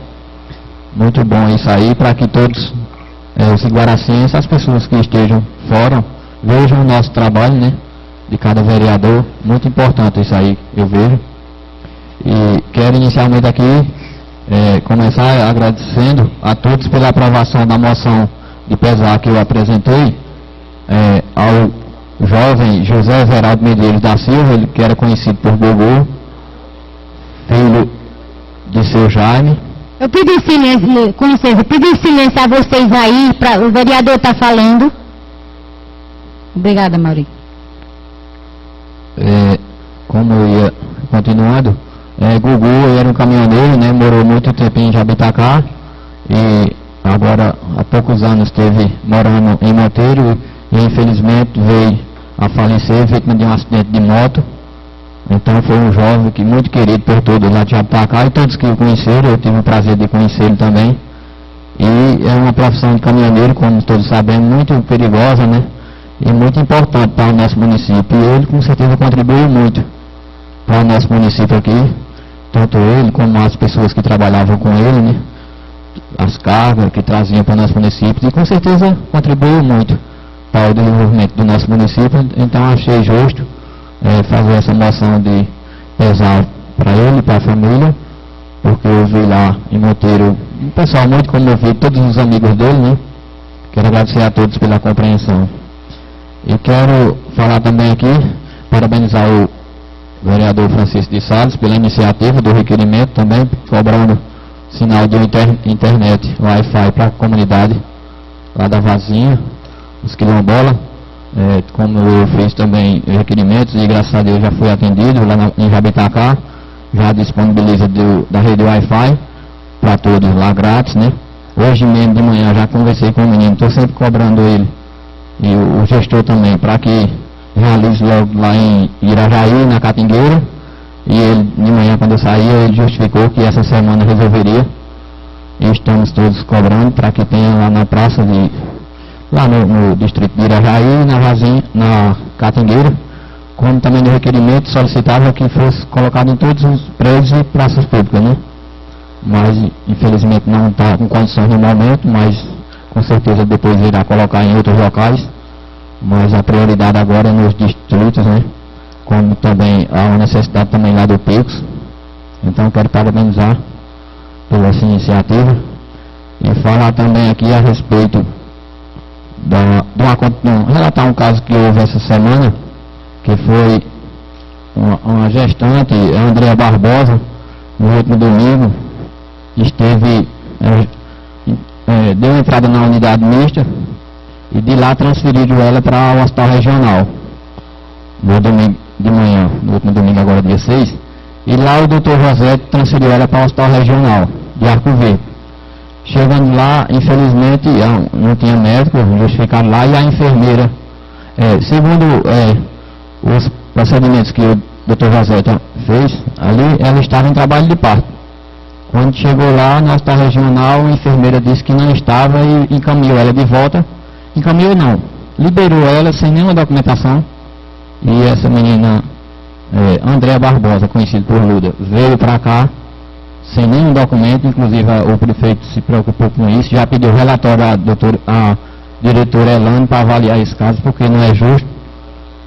Muito bom isso aí, para que todos os iguaracenses, as pessoas que estejam fora, vejam o nosso trabalho, né, de cada vereador. Muito importante isso aí, eu vejo. E quero inicialmente aqui começar agradecendo a todos pela aprovação da moção de pesar que eu apresentei ao jovem José Everaldo Medeiros da Silva, ele que era conhecido por Gogô, filho de seu Jaime. Eu pedi silêncio, com licença, pedi silêncio a vocês aí, o vereador está falando. Obrigada, Maurício. Como eu ia continuando, Gugu era um caminhoneiro, né, morou muito tempo em Jabitacá e agora há poucos anos esteve morando em Monteiro e infelizmente veio a falecer vítima de um acidente de moto. Então foi um jovem que muito querido por todos lá de Jabitacá e todos que o conheceram, eu tive o prazer de conhecê-lo também. E é uma profissão de caminhoneiro, como todos sabemos, muito perigosa, né? E muito importante para o nosso município. E ele com certeza contribuiu muito para o nosso município aqui, tanto ele como as pessoas que trabalhavam com ele, né? As cargas que traziam para o nosso município, e com certeza contribuiu muito para o desenvolvimento do nosso município. Então achei justo fazer essa moção de pesar para ele e para a família, porque eu vi lá em Monteiro um pessoal muito comovido, todos os amigos dele, né? Quero agradecer a todos pela compreensão. E quero falar também aqui, parabenizar o vereador Francisco de Sales pela iniciativa do requerimento também, cobrando sinal de internet, Wi-Fi para a comunidade lá da Vazinha, os quilombolas. Como eu fiz também requerimentos e graças a Deus já fui atendido lá em Jabitacá, já disponibiliza da rede Wi-Fi para todos lá grátis, né? Hoje mesmo de manhã já conversei com o menino, estou sempre cobrando ele e o gestor também, para que realize logo lá em Irajaí, na Catingueira, e ele, de manhã quando eu saí, ele justificou que essa semana resolveria, e estamos todos cobrando para que tenha lá na praça lá no distrito de Irajaí, na Catingueira, como também no requerimento solicitava que fosse colocado em todos os prédios e praças públicas, né? Mas infelizmente não está com condições no momento, mas com certeza depois irá colocar em outros locais, mas a prioridade agora é nos distritos, né? Como também há uma necessidade também lá do Pix. Então quero parabenizar por essa iniciativa e falar também aqui a respeito relatar um caso que houve essa semana, que foi uma gestante, a Andrea Barbosa, no último domingo, deu entrada na unidade mista e de lá transferiram ela para o hospital regional no domingo de manhã, no último domingo, agora dia 6, e lá o doutor José transferiu ela para o hospital regional de Arco Verde. Chegando lá, infelizmente não tinha médico, justificado lá, e a enfermeira, segundo os procedimentos que o doutor José fez ali, ela estava em trabalho de parto. Quando chegou lá no hospital regional, a enfermeira disse que não estava e encaminhou ela de volta. Encaminhou não, liberou ela sem nenhuma documentação. E essa menina, Andréa Barbosa, conhecida por Luda, veio para cá sem nenhum documento. Inclusive o prefeito se preocupou com isso, já pediu relatório à diretora Elane para avaliar esse caso, porque não é justo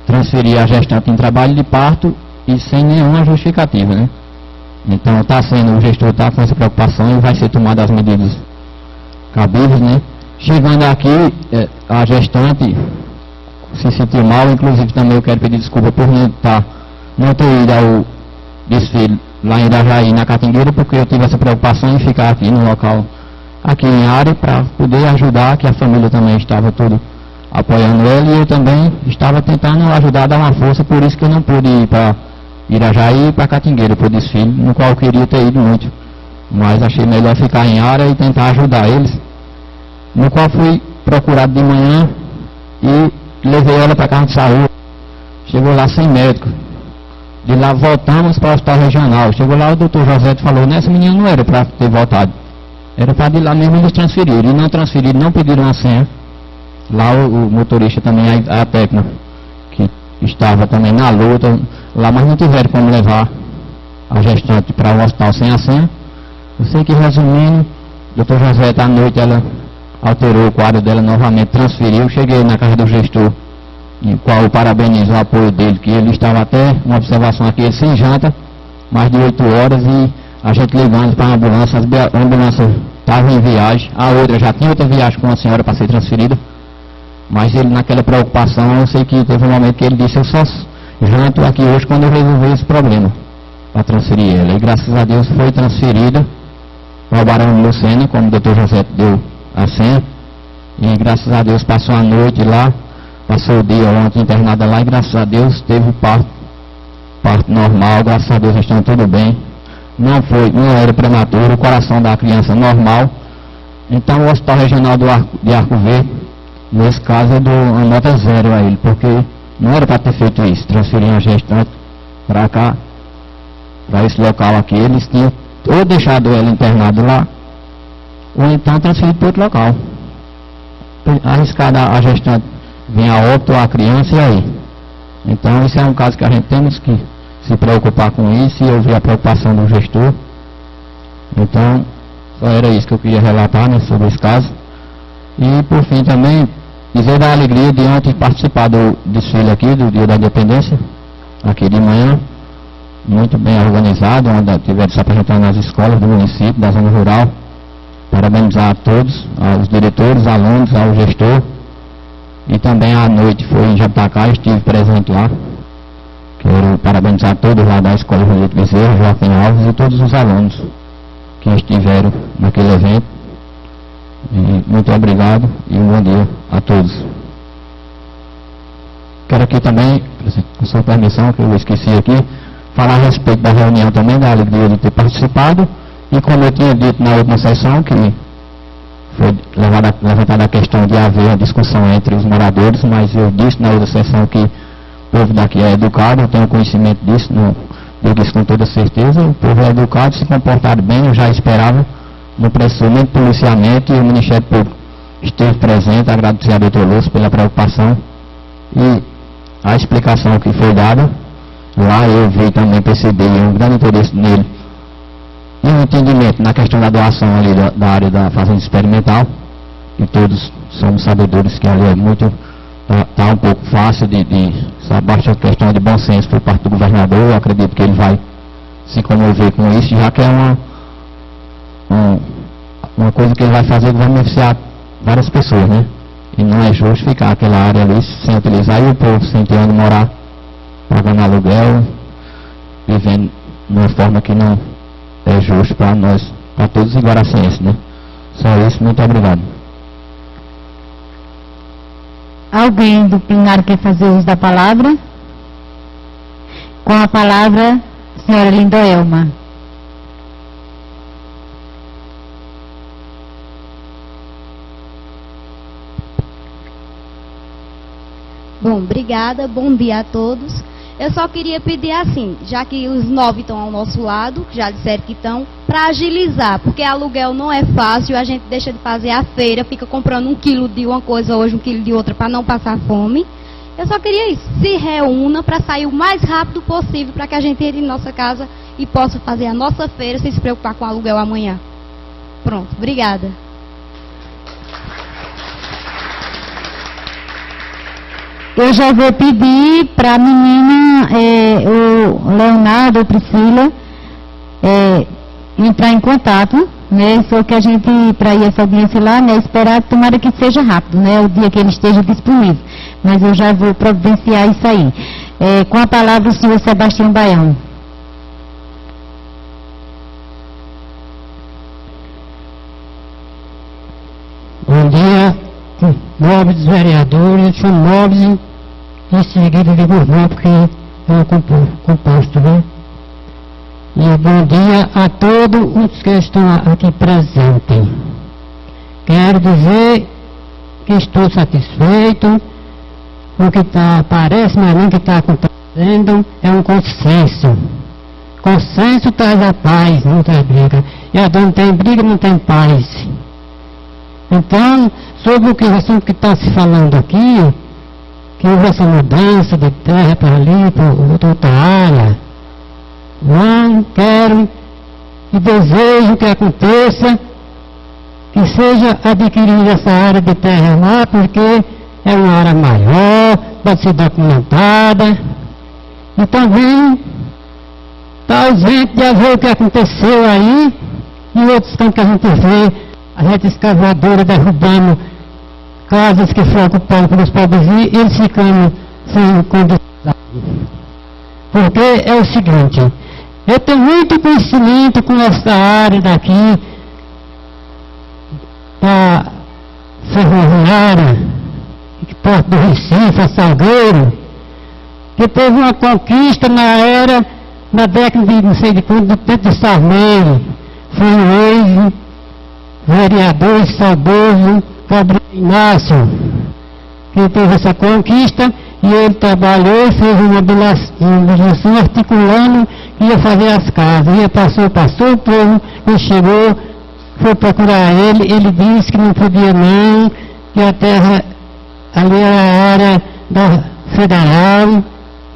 transferir a gestante em trabalho de parto e sem nenhuma justificativa, né? Então o gestor está com essa preocupação e vai ser tomada as medidas cabíveis, né? Chegando aqui, a gestante se sentiu mal, inclusive também eu quero pedir desculpa por não ter ido ao desfile lá em Irajaí, na Catingueira, porque eu tive essa preocupação em ficar aqui no local, aqui em área, para poder ajudar, que a família também estava tudo apoiando ele, e eu também estava tentando ajudar a dar uma força, por isso que eu não pude ir para Irajaí e para Catingueira, para o desfile, no qual eu queria ter ido muito, mas achei melhor ficar em área e tentar ajudar eles, no qual fui procurado de manhã e levei ela para a casa de saúde. Chegou lá sem médico. De lá voltamos para o hospital regional. Chegou lá, o doutor José falou, essa menina não era para ter voltado. Era para de lá mesmo eles transferiram. E não transferiram, não pediram a senha. Lá o motorista também, a técnica, que estava também na luta, lá, mas não tiveram como levar a gestante para o hospital sem a senha. Eu sei que, resumindo, o doutor José, à noite, ela alterou o quadro dela novamente, transferiu. Cheguei na casa do gestor, em qual eu parabenizo o apoio dele, que ele estava até uma observação aqui, ele sem janta, mais de 8 horas, e a gente ligando para a ambulância, a ambulância estava em viagem, a outra já tinha outra viagem com a senhora para ser transferida, mas ele naquela preocupação, eu sei que teve um momento que ele disse, eu só janto aqui hoje quando eu resolver esse problema, para transferir ela, e graças a Deus foi transferida para o Barão Lucena, como o doutor José deu a senha, e graças a Deus passou a noite lá, passou o dia ontem internada lá, e graças a Deus teve parto normal, graças a Deus estão tudo bem, não era prematuro, o coração da criança normal. Então o Hospital Regional de Arco Verde, nesse caso eu dou uma nota 0 a ele, porque não era para ter feito isso, transferir a gestante para cá, para esse local aqui, eles tinham ou deixado ela internada lá, ou então transferido para outro local, arriscado a gestante vir a óbito a criança, e aí? Então esse é um caso que a gente temos que se preocupar com isso, e ouvir a preocupação do gestor. Então só era isso que eu queria relatar, né, sobre esse caso. E por fim também dizer da alegria de ontem participar do desfile aqui do Dia da Independência, aqui de manhã, muito bem organizado, onde tiveram se apresentando nas escolas do município, da zona rural. Parabenizar a todos, aos diretores, alunos, ao gestor. E também à noite foi em Jabitacá, estive presente lá. Quero parabenizar todos lá da Escola Julito Bezerra, Joaquim Alves, e todos os alunos que estiveram naquele evento. E muito obrigado e um bom dia a todos. Quero aqui também, com sua permissão, que eu esqueci aqui, falar a respeito da reunião também, da alegria de ter participado. E como eu tinha dito na última sessão, que foi levantada a questão de haver a discussão entre os moradores, mas eu disse na outra sessão que o povo daqui é educado, eu tenho conhecimento disso, eu disse com toda certeza, o povo é educado, se comportaram bem, eu já esperava, não precisou nem de policiamento, e o Ministério Público esteve presente, agradecer a doutor Lúcio pela preocupação, e a explicação que foi dada, lá eu vi também, percebi um grande interesse nele, e um entendimento na questão da doação ali da área da fazenda experimental, e todos somos sabedores que ali é muito, está um pouco fácil essa baixa questão de bom senso por parte do governador. Eu acredito que ele vai se comover com isso, já que é uma coisa que ele vai fazer que vai beneficiar várias pessoas, né? E não é justo ficar aquela área ali sem utilizar, e o povo sem ter onde morar, pagando aluguel, vivendo de uma forma que não é justo para nós, para todos os iguaracenses, né? Só isso, muito obrigado. Alguém do plenário quer fazer uso da palavra? Com a palavra, senhora Lindoelma. Bom, obrigada, bom dia a todos. Eu só queria pedir assim, já que os 9 estão ao nosso lado, já disseram que estão, para agilizar, porque aluguel não é fácil, a gente deixa de fazer a feira, fica comprando 1 quilo de uma coisa hoje, 1 quilo de outra, para não passar fome. Eu só queria isso, se reúna para sair o mais rápido possível, para que a gente entre em nossa casa e possa fazer a nossa feira sem se preocupar com aluguel amanhã. Pronto, obrigada. Eu já vou pedir para a menina, o Leonardo ou Priscila, entrar em contato, né? Só que a gente, para ir essa audiência lá, né, esperar, tomara que seja rápido, né? O dia que ele esteja disponível. Mas eu já vou providenciar isso aí. Com a palavra o senhor Sebastião Baião. Bom dia, nobres vereadores, são nobres e seguidos de governo, porque é um composto, né? E bom dia a todos os que estão aqui presentes. Quero dizer que estou satisfeito com o que parece, mas não que está acontecendo, é um consenso. Consenso traz a paz, não traz briga. E onde não tem briga, não tem paz. Então, sobre o assunto que está se falando aqui, que houve essa mudança de terra para ali, para outra área, não quero e desejo que aconteça, que seja adquirida essa área de terra lá, porque é uma área maior, pode ser documentada, e também está ausente de haver o que aconteceu aí, e outros campos que a gente vê, a rede escavadora derrubando casas que foram ocupadas pelos pobrezinhos, e eles ficando sem condição. Porque é o seguinte, eu tenho muito conhecimento com essa área daqui, da ferroviária, Porto do Recife, a Salgueiro, que teve uma conquista na década de não sei de quando, do tempo de Sarney. Foi o ex-vereador saudoso Gabriel Inácio que teve essa conquista, e ele trabalhou e fez uma mobilização articulando que ia fazer as casas. Passou o povo, quando chegou, foi procurar ele disse que não podia não, que a terra ali era a área da federal,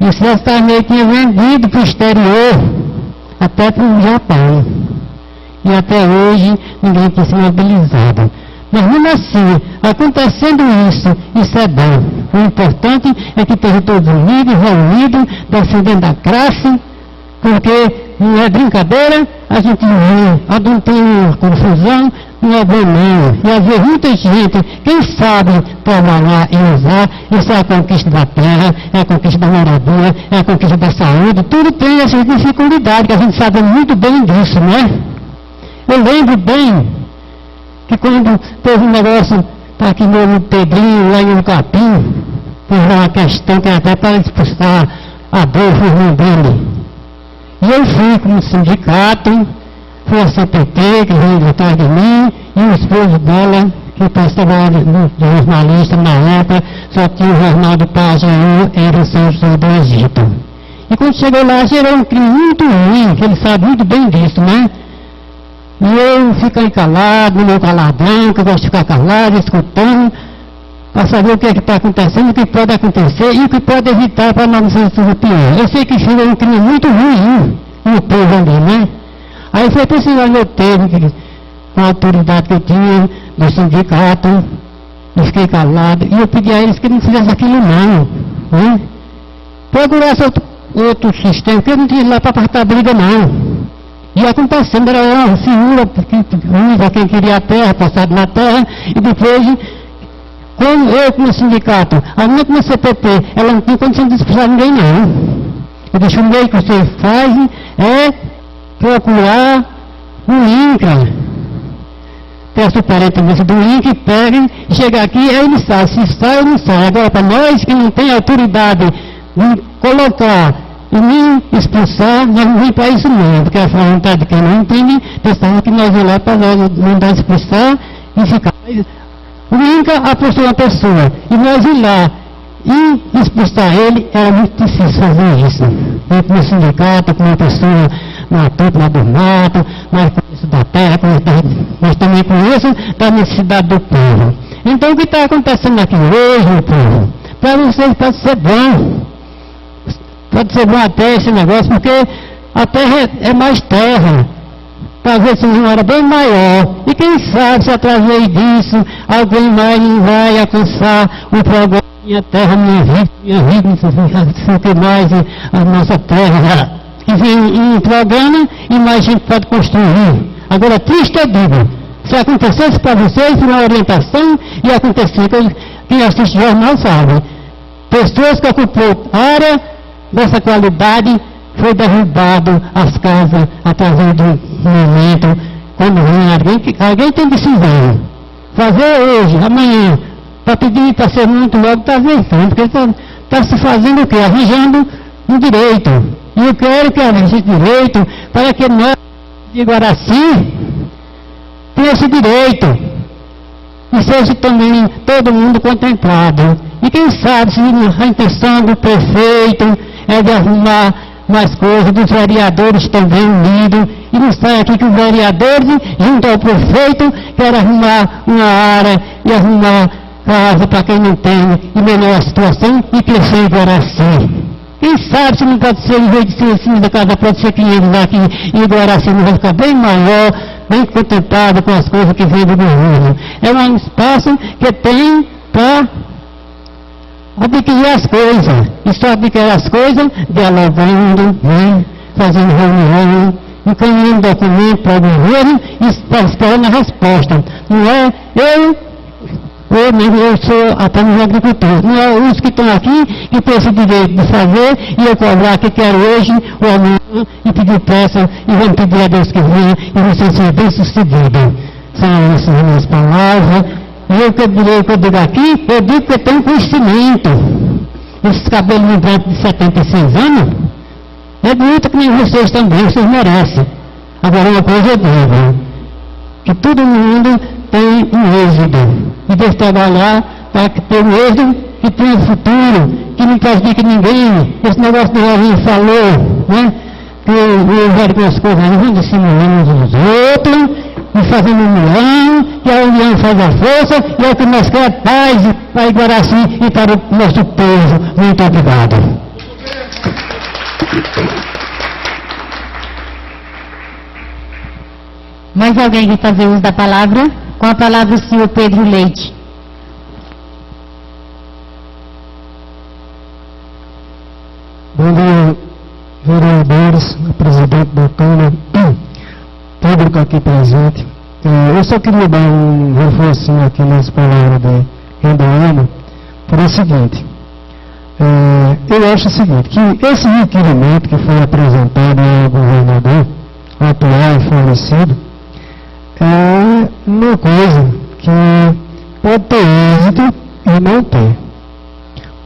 e o César Sarney tinha vendido para o exterior, até para o Japão. E até hoje ninguém tinha se mobilizado. Mas mesmo assim, acontecendo isso é bom. O importante é que esteja todos unidos, reunidos, defendendo a classe, porque não é brincadeira, a gente não tem uma confusão, não é bom não. E haver muita gente, quem sabe trabalhar e usar, isso é a conquista da terra, é a conquista da moradia, é a conquista da saúde, tudo tem essa dificuldade, que a gente sabe muito bem disso, né? Eu lembro bem que quando teve um negócio aqui no Pedrinho, lá em Capim, teve uma questão que até para expulsar a dor, o irmão dele. E eu fui como sindicato, fui a CPT, que veio atrás de mim, e o esposo dela, que passava de jornalista na época, só tinha o jornal do Pajeú, era em São José do Egito. E quando chegou lá, gerou um crime muito ruim, que ele sabe muito bem disso, né? E eu fiquei calado, no meu caladão, que eu gosto de ficar calado, escutando, para saber o que está acontecendo, o que pode acontecer e o que pode evitar para não ser pior. Eu sei que foi um crime muito ruim no povo ali, né? Aí foi preciso meu termo, com a autoridade que eu tinha do sindicato, eu fiquei calado, e eu pedi a eles que não fizessem aquilo não, né? Procurasse outro sistema, porque eu não tinha lá para apartar briga não. E acontecendo, era uma figura para quem queria a terra, passado na terra, e depois, como eu como sindicato, a minha como CPT, ela não tem condição de expulsar ninguém não. Eu deixo o meio que você faz é procurar o INCRA, ter a superintendência do INCRA, pega e chega aqui, aí ele sai, se sai ou não sai. Agora, para nós que não tem autoridade de colocar e nem expulsar, nós não vamos para isso não, porque a vontade de quem não entende, pensava que nós vamos lá para nós mandar expulsar e ficar. O INCRA apostou uma pessoa, e nós ir lá e expulsar ele, era muito difícil fazer isso. Eu como sindicato, como uma pessoa na topo do mato, mas conheço da terra, mas também conheço da necessidade do povo. Então o que está acontecendo aqui hoje, meu povo, para vocês pode ser bom. Pode ser bom até esse negócio, porque a terra é mais terra. Talvez seja uma área bem maior. E quem sabe se através disso alguém mais vai alcançar o programa Minha Terra, Minha Vida, não sei o que mais, a nossa terra. E vem um programa e mais gente pode construir. Agora, triste eu digo, se acontecesse para vocês uma orientação, e acontecer, quem assiste jornal sabe, pessoas que ocupou área dessa qualidade, foi derrubado as casas através do momento, quando vem alguém tem decisão. fazer hoje, amanhã, para pedir para ser muito logo, está vencendo, porque está se fazendo o quê? Arranjando um direito. E eu quero que arranje esse direito para que nós de Guaraci tenha esse direito e seja também todo mundo contemplado. E quem sabe se a intenção do prefeito é de arrumar mais coisas, dos vereadores também unidos, e não sai aqui que os vereadores, junto ao prefeito, querem arrumar uma área e arrumar casa para quem não tem, e melhorar a situação e crescer em Guaraci. Quem sabe se não pode ser, em vez de ser assim da casa, pode ser 500 aqui, e Guaraci não vai ficar bem maior, bem contemplado com as coisas que vem do governo. É um espaço que tem para adquirir as coisas, e só adquirir as coisas dialogando, né, fazendo reunião, encaminhando documento para o governo e está esperando a resposta. Não é eu sou apenas agricultor, não é os que estão aqui que têm esse direito de fazer e eu cobrar que quero hoje ou amanhã e pedir peça e vamos pedir a Deus que venha e você ser bem sucedido. São essas minhas palavras. E eu que eu digo aqui, eu digo que eu tenho conhecimento. Esses cabelos brancos de 76 anos, é bonito que nem vocês também, vocês merecem. Agora uma coisa eu digo, que todo mundo tem um êxito. E Deus trabalhar para que tenha um êxito, que tenha um futuro, que não prejudique ninguém. Esse negócio do Rosinho falou, né? Que eu vejo com as coisas, não vão dissimulando uns dos outros, e fazendo união, que a união faz a força, e é o que nós queremos paz para Guaraci e para o nosso povo. Muito obrigado. Mais alguém quer fazer uso da palavra? Com a palavra o senhor Pedro Leite. Bom dia, vereadores, presidente da Câmara, público aqui presente. Eu só queria dar um reforcinho aqui nas palavras de Rendoano, por o seguinte. Eu acho o seguinte, que esse requerimento que foi apresentado ao governador atual e falecido, é uma coisa que pode ter êxito e não ter.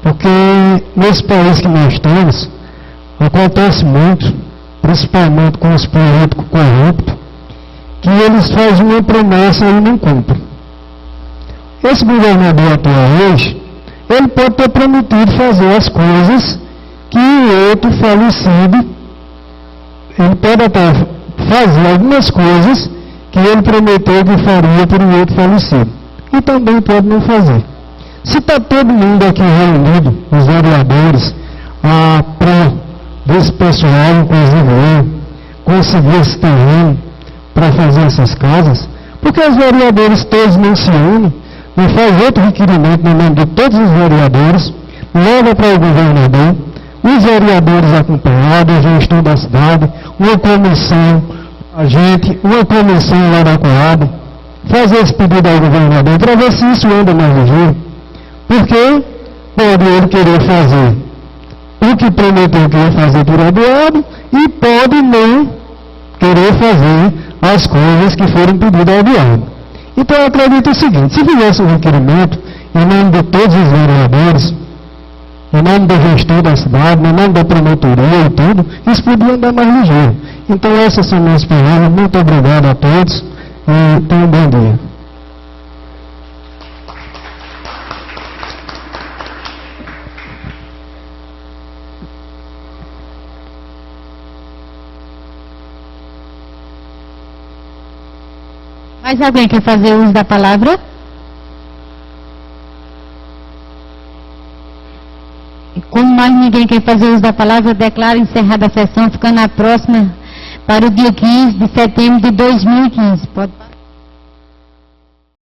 Porque nesse país que nós estamos, acontece muito, principalmente com os políticos corruptos, que eles fazem uma promessa e não cumprem. Esse governador atual hoje, ele pode ter prometido fazer as coisas que o outro falecido, ele pode até fazer algumas coisas que ele prometeu que faria para o outro falecido. E também pode não fazer. Se está todo mundo aqui reunido, os vereadores, a pró desse pessoal, inclusive eu, conseguir esse terreno para fazer essas casas, porque os vereadores todos não se unem, não faz outro requerimento no nome de todos os vereadores, leva para o governador, os vereadores acompanhados, o gestor da cidade, uma comissão, uma comissão lá da Coab, fazer esse pedido ao governador para ver se isso anda mais ligeiro. Porque pode ele querer fazer o que prometeu que ia fazer por Eduardo e pode não querer fazer as coisas que foram pedidas ao Eduardo. Então eu acredito o seguinte, se fizesse um requerimento em nome de todos os vereadores, em nome do gestor da cidade, em nome da promotoria e tudo, isso podia andar mais ligeiro. Então essas são minhas palavras, muito obrigado a todos e tenham um bom dia. Mais alguém quer fazer uso da palavra? E como mais ninguém quer fazer uso da palavra, eu declaro encerrada a sessão, ficando a próxima para o dia 15 de setembro de 2015. Pode